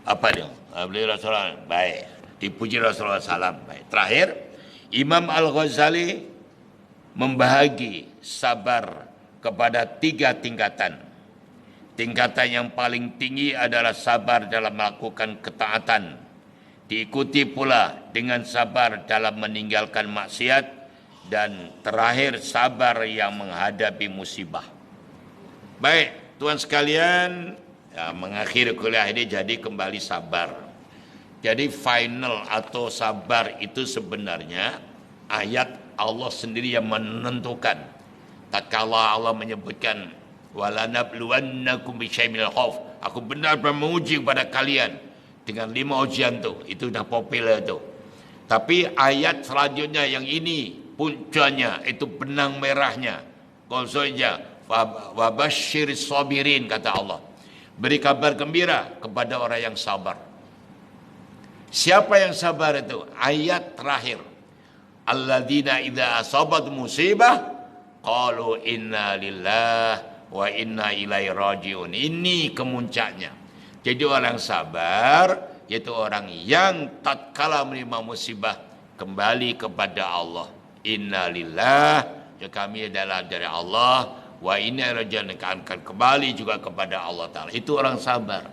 Apa dia? Beliau Rasulullah baik, dipuji Rasulullah SAW. Baik. Terakhir, Imam Al-Ghazali membahagi sabar kepada 3 tingkatan. Tingkatan yang paling tinggi adalah sabar dalam melakukan ketaatan. Diikuti pula dengan sabar dalam meninggalkan maksiat. Dan terakhir sabar yang menghadapi musibah. Baik, tuan sekalian, ya, mengakhiri kuliah ini jadi kembali sabar. Jadi final atau sabar itu sebenarnya ayat Allah sendiri yang menentukan. Tatkala Allah menyebutkan walanabluwannakum bisyai'in minal khauf, aku benar-benar menguji kepada kalian dengan 5 ujian tu. Itu dah popular tu. Tapi ayat selanjutnya yang ini puncanya itu benang merahnya. Konsolnya wabasyiris sabirin kata Allah. Beri kabar gembira kepada orang yang sabar. Siapa yang sabar itu? Ayat terakhir. Alladzina idza asabat musibah qalu inna lillahi wa inna ilaihi rajiun. Ini kemuncaknya. Jadi orang sabar yaitu orang yang tatkala menerima musibah kembali kepada Allah. Inna lillahi, ya kami adalah dari Allah, wa inna ilaihi rajiun, akan kembali juga kepada Allah Ta'ala. Itu orang sabar.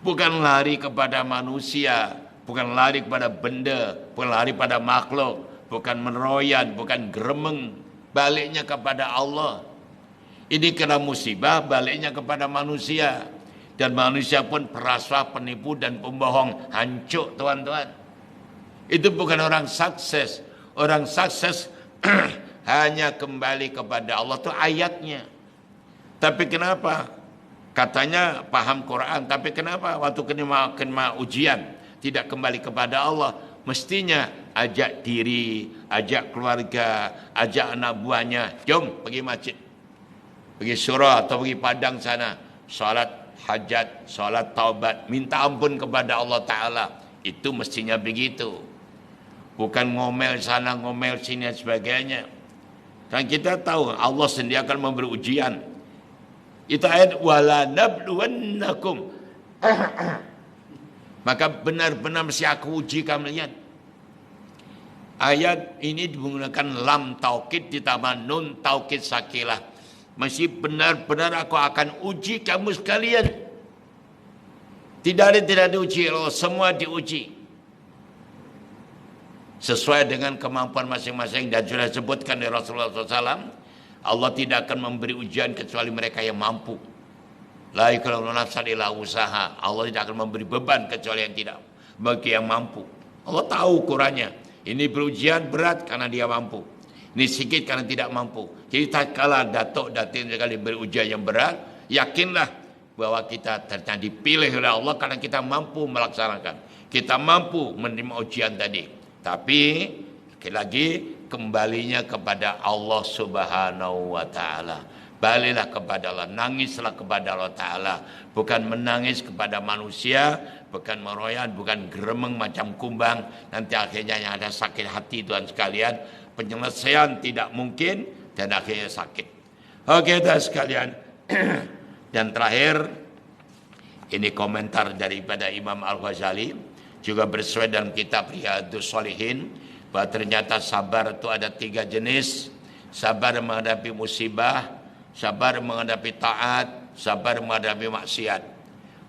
Bukan lari kepada manusia, bukan lari kepada benda, bukan lari pada makhluk, bukan meneroyan, bukan gremeng, baliknya kepada Allah. Ini kena musibah, baliknya kepada manusia. Dan manusia pun perasa, penipu dan pembohong, hancur tuan-tuan. Itu bukan orang sukses. Orang sukses hanya kembali kepada Allah, itu ayatnya. Tapi kenapa? Katanya paham Quran, tapi kenapa waktu kena ujian tidak kembali kepada Allah? Mestinya ajak diri, ajak keluarga, ajak anak buahnya, jom pergi masjid, pergi surah atau pergi padang sana, salat hajat, salat taubat, minta ampun kepada Allah Ta'ala. Itu mestinya begitu. bukan ngomel sana ngomel sini dan sebagainya. Dan kita tahu Allah sendiri akan memberi ujian. Itu ayat wala nabluwannakum. Maka benar-benar mesti aku uji kalian. Ayat ini menggunakan lam taukid ditambah nun taukid sakilah. Mesti benar-benar aku akan uji kamu sekalian. Tidak ada tidak diuji, semua diuji. Sesuai dengan kemampuan masing-masing dan sudah disebutkan oleh Rasulullah SAW, Allah tidak akan memberi ujian kecuali mereka yang mampu. La yukallifu nafsan illa usaha. Allah tidak akan memberi beban kecuali yang tidak, bagi yang mampu. Allah tahu ukurannya. Ini berujian berat karena dia mampu. Ini sedikit karena tidak mampu. Jadi tak kala datuk datin sekali berujian yang berat, yakinlah bahwa kita ternyata dipilih oleh Allah karena kita mampu melaksanakan. Kita mampu menerima ujian tadi. Tapi sekali lagi kembalinya kepada Allah Subhanahu wa taala. Balilah kepada Allah, nangislah kepada Allah taala, bukan menangis kepada manusia, bukan meroyan, bukan geremeng macam kumbang. Nanti akhirnya yang ada sakit hati Tuhan sekalian, penyelesaian tidak mungkin dan akhirnya sakit. Oke Tuhan sekalian. Dan terakhir ini komentar daripada Imam Al-Ghazali juga bersesuai dengan kitab Riyadhus Shalihin bahwa ternyata sabar itu ada 3 jenis. Sabar menghadapi musibah, sabar menghadapi taat, sabar menghadapi maksiat.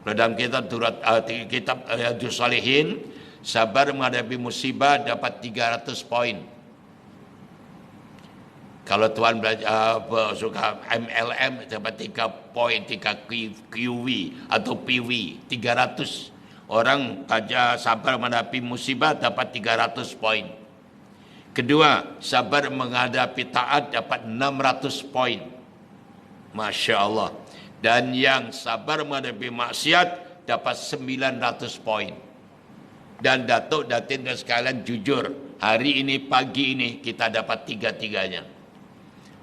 Dalam kitab Riyadhus Shalihin, sabar menghadapi musibah dapat 300 poin. Kalau tuan belajar suka MLM dapat 3 poin, 3 QV atau PV 300. Orang aja sabar menghadapi musibah dapat 300 poin. Kedua, sabar menghadapi taat dapat 600 poin. Masya Allah. Dan yang sabar menghadapi maksiat dapat 900 poin. Dan datuk datin dan sekalian jujur, hari ini pagi ini kita dapat 3-3-nya.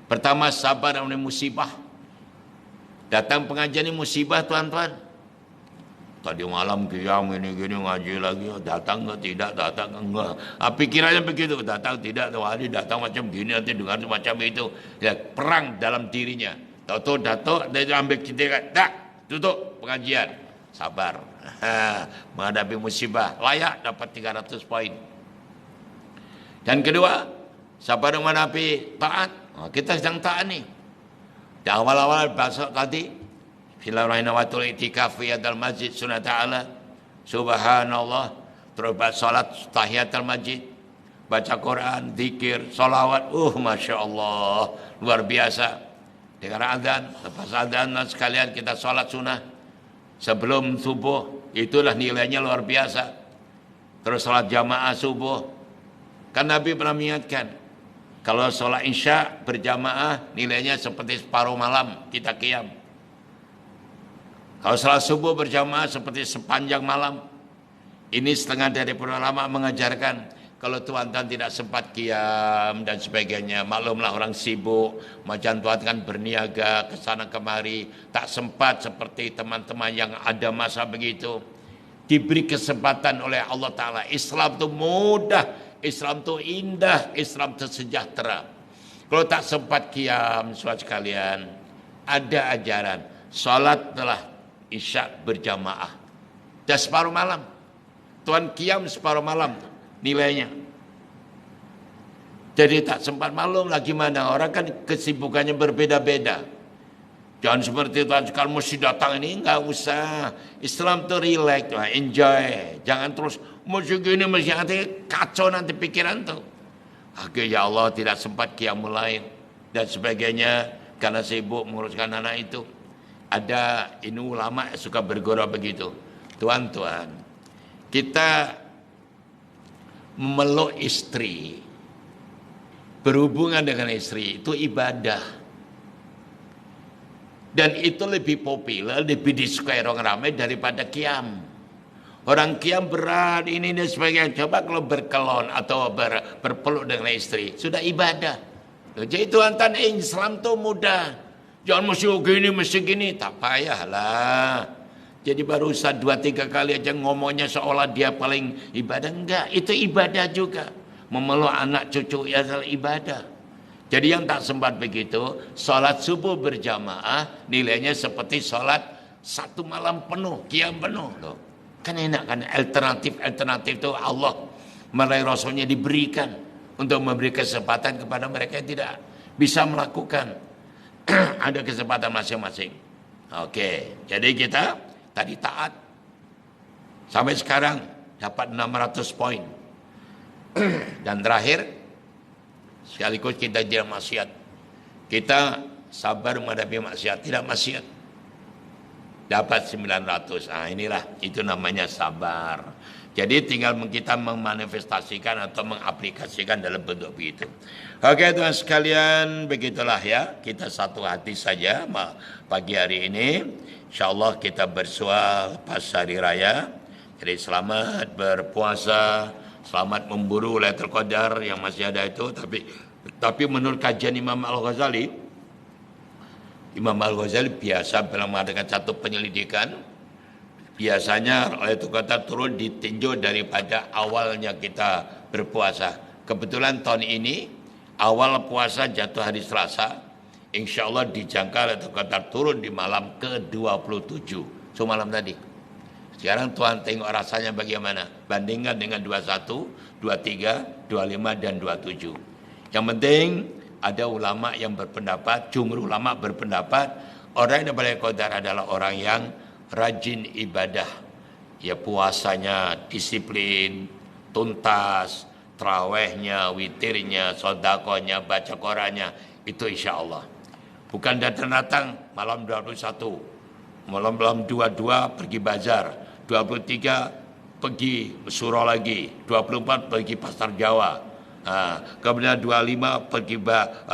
Pertama, sabar menghadapi musibah. Datang pengajian ini musibah tuan-tuan. Tadi malam qiyam gini ngaji lagi, datang enggak, tidak datang enggak. Pikirannya begitu, datang tidak, hari datang macam gini, nanti dengar macam itu. Ya, perang dalam dirinya. Tahu datuk dia ambil kita, dak tutup pengajian. Sabar. Menghadapi musibah, layak dapat 300 poin. Dan kedua, sabar menghadapi taat. Kita sedang taat nih. Di awal-awal bahasa tadi Bismillahirrahmanirrahim, i'tikaf fi hadal masjid sunnah ta'ala. Subhanallah. Terus salat tahiyatul masjid, baca Quran, zikir, salawat. Masya Allah, luar biasa. Dengar azan, lepas azan sekalian kita salat sunnah sebelum subuh, itulah nilainya luar biasa. Terus salat jamaah subuh. Kan Nabi pernah mengingatkan, kalau salat isya berjamaah nilainya seperti separuh malam kita qiyam. Kalau salat subuh berjamaah seperti sepanjang malam. Ini setengah dari para ulama mengajarkan kalau tuan-tuan tidak sempat qiyam dan sebagainya, maklumlah orang sibuk, macam tuan kan berniaga ke sana kemari, tak sempat seperti teman-teman yang ada masa begitu. Diberi kesempatan oleh Allah Ta'ala. Islam itu mudah, Islam itu indah, Islam itu sejahtera. Kalau tak sempat qiyam, saudara sekalian, ada ajaran salat telah isya berjamaah. Dan separuh malam. Tuan qiyam separuh malam nilainya. Jadi tak sempat maklum lagi mana. Orang kan kesibukannya berbeda-beda. Jangan seperti tuan sekarang mesti datang ini. Enggak usah. Islam tu relax, enjoy. Jangan terus mesti gini, mesti nanti kacau nanti pikiran tu. Akhirnya ya Allah tidak sempat qiyamul lail dan sebagainya karena sibuk menguruskan anak itu. Ada ini ulama suka bergurau begitu. Tuan-tuan, kita memeluk istri, berhubungan dengan istri itu ibadah. Dan itu lebih populer, lebih disukai orang ramai daripada qiyam. Orang qiyam berat ini dan sebagainya. Coba kalau berkelon atau berpeluk dengan istri, sudah ibadah. Jadi tuan-tuan, Islam itu mudah. Jangan mesti gini, tak payahlah. Jadi baru Ustaz 2-3 kali aja ngomongnya seolah dia paling ibadah. Enggak, itu ibadah juga. memeluk anak cucu adalah ibadah. Jadi yang tak sempat begitu, sholat subuh berjamaah nilainya seperti sholat satu malam penuh, qiyam penuh. Tuh. Kan enak kan, alternatif itu Allah melalui Rasulnya diberikan untuk memberi kesempatan kepada mereka yang tidak bisa melakukan. Ada kesempatan masing-masing. Oke, jadi kita tadi taat. Sampai sekarang dapat 600 poin. Dan terakhir, sekaligus kita tidak maksiat. Kita sabar menghadapi maksiat, tidak maksiat. Dapat 900. Nah inilah, itu namanya sabar. Jadi tinggal kita memanifestasikan atau mengaplikasikan dalam bentuk begitu. Oke Tuhan sekalian, begitulah ya. Kita satu hati saja pagi hari ini. InsyaAllah kita bersua pas hari raya. Jadi selamat berpuasa, selamat memburu Lailatul Qadar yang masih ada itu. Tapi menurut kajian Imam Al-Ghazali biasa mengadakan satu penyelidikan. Biasanya Lailatul Qadar turun ditinjau daripada awalnya kita berpuasa. Kebetulan tahun ini awal puasa jatuh hari Selasa. Insya Allah dijangka Lailatul Qadar turun di malam ke-27. So malam tadi. Sekarang Tuhan tengok rasanya bagaimana. Bandingkan dengan 21, 23, 25 dan 27. Yang penting ada ulama yang berpendapat, jumhur ulama berpendapat orang yang Lailatul Qadar adalah orang yang rajin ibadah, ya puasanya disiplin, tuntas, tarawehnya, witirnya, sodakohnya, baca Qur'annya, itu insya Allah. Bukan datang-datang malam 21, malam 22 pergi bazar, 23 pergi surau lagi, 24 pergi pasar Jawa, kemudian 25 pergi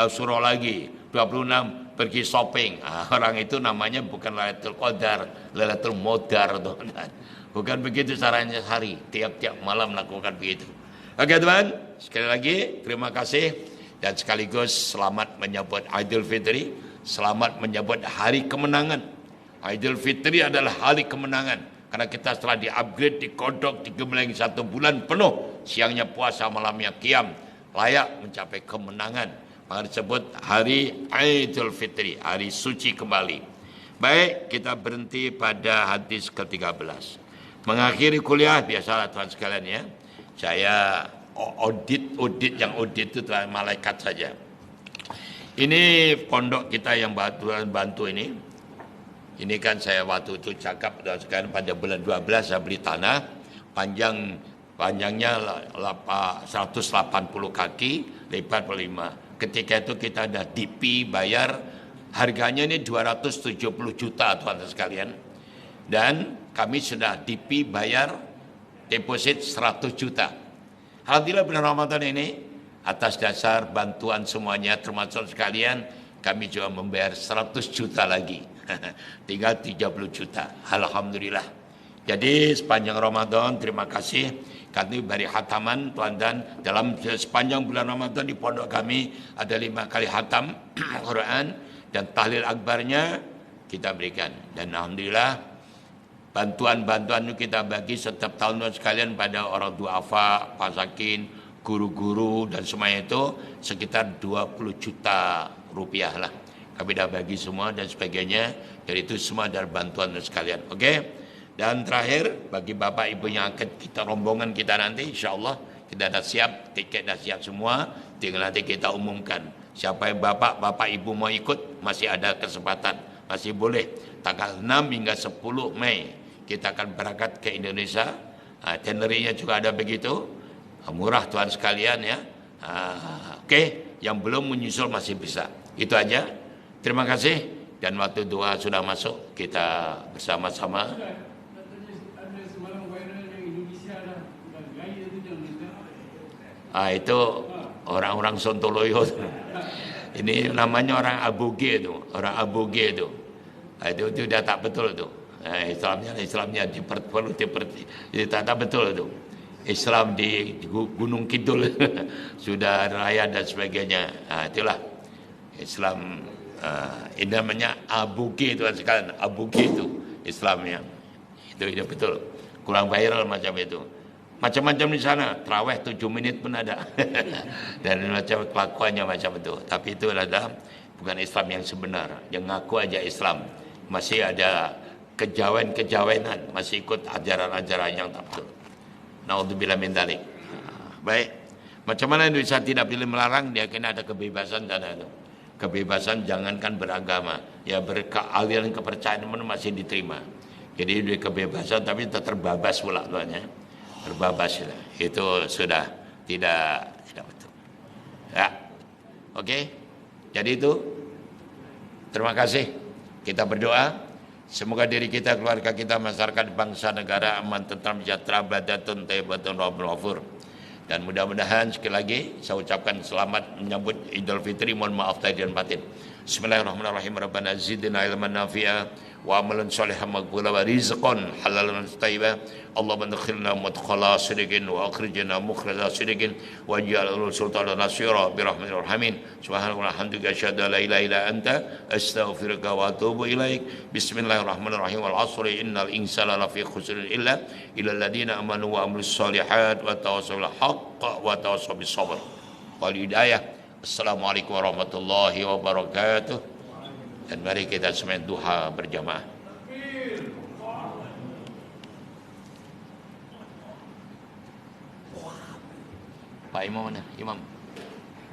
surau lagi, 26 pergi shopping. Orang itu namanya bukan Lailatul Qadar, Lailatul Modar, teman-teman. Bukan begitu caranya sehari, tiap-tiap malam melakukan begitu. Oke teman, sekali lagi terima kasih dan sekaligus selamat menyambut Idul Fitri, selamat menyambut hari kemenangan. Idul Fitri adalah hari kemenangan karena kita setelah di-upgrade, dikodok, digembleng 1 bulan penuh, siangnya puasa, malamnya qiyam, layak mencapai kemenangan. Maka disebut hari Idul Fitri, hari suci kembali. Baik, kita berhenti pada hadis ke-13. Mengakhiri kuliah, biasalah Tuhan sekalian ya. Saya audit yang audit itu Tuhan malaikat saja. Ini pondok kita yang bantu ini. Ini kan saya waktu itu cakap Tuhan sekalian pada bulan 12 saya beli tanah. Panjangnya 180 kaki, lebar 5. Ketika itu kita ada DP bayar, harganya ini 270 juta Tuhan sekalian. Dan kami sudah DP bayar deposit 100 juta. Alhamdulillah bulan Ramadan ini atas dasar bantuan semuanya termasuk sekalian kami juga membayar 100 juta lagi. Tinggal 30 juta. Alhamdulillah. Jadi sepanjang Ramadan terima kasih kami beri khataman Tuhan, dan dalam sepanjang bulan Ramadan di pondok kami ada 5 kali khatam Quran dan tahlil akbarnya kita berikan. Dan alhamdulillah bantuan-bantuan itu kita bagi setiap tahun sekalian pada orang duafa, pasakin, guru-guru dan semuanya itu sekitar 20 juta rupiah lah. Kami dah bagi semua dan sebagainya. Jadi itu semua dari bantuan sekalian. Oke? Dan terakhir bagi bapak ibu yang akan kita rombongan kita nanti, insya Allah kita dah siap, tiket dah siap semua, tinggal nanti kita umumkan siapa yang bapak ibu mau ikut, masih ada kesempatan, masih boleh. Tanggal 6 hingga 10 Mei kita akan berangkat ke Indonesia. Itinerary-nya juga ada begitu, murah Tuhan sekalian ya. Oke, yang belum menyusul masih bisa. Itu aja. Terima kasih. Dan waktu doa sudah masuk, kita bersama-sama. Itu orang-orang Sontoloyo. Ini namanya orang Aboge itu, orang Aboge itu. Itu sudah tak betul itu. Islamnya tak betul itu. Islam di Gunung Kidul sudah raya dan sebagainya. Itulah Islam. Ini namanya Aboge itu sekalian. Aboge itu Islamnya. Itu betul. Kurang viral macam itu. macam-macam di sana. Tarawih 7 menit pun ada. Dan macam kelakuannya macam itu. Tapi itu adalah bukan Islam yang sebenar. Yang ngaku aja Islam. Masih ada kejawen-kejawenan, masih ikut ajaran-ajaran yang tak betul. Naudzubillah min dzalik. Baik. Macam mana Indonesia tidak pilih melarang, dia kena ada kebebasan dan itu. Kebebasan jangankan beragama, ya beraliran kepercayaan pun masih diterima. Jadi dia kebebasan tapi tetap terbabas pula tuannya. Terbabas itu sudah tidak betul. Ya. Oke. Jadi itu terima kasih. Kita berdoa semoga diri kita, keluarga kita, masyarakat, bangsa, negara aman, tentram, sejahtera, badatun, tayyibatun, rabbul ghafur. Dan mudah-mudahan sekali lagi saya ucapkan selamat menyambut Idul Fitri, mohon maaf lahir dan batin. Bismillahirrahmanirrahim. Rabbana zidna ilman nafi'a wa amalan salihan maqbula wa rizqan halalan thayyiban. Allahumma adkhilna mudkhala sidqin wa akhrijna mukhraja sidqin waj'al sultanan nasira bi rahmatir rahimin. Subhanallah hamdika asyhadu an la ilaha illa anta astaghfiruka wa atubu ilaik. Bismillahirrahmanirrahim. Wal 'asri innal insana lafi khusr illa alladziina amanu wa amilus shalihat wa tawassaw bil haqq wa tawassaw bis sabr. Wal hidayah. Assalamualaikum warahmatullahi wabarakatuh. Dan mari kita sembahyang duha berjamaah. Pak Imam mana? Imam.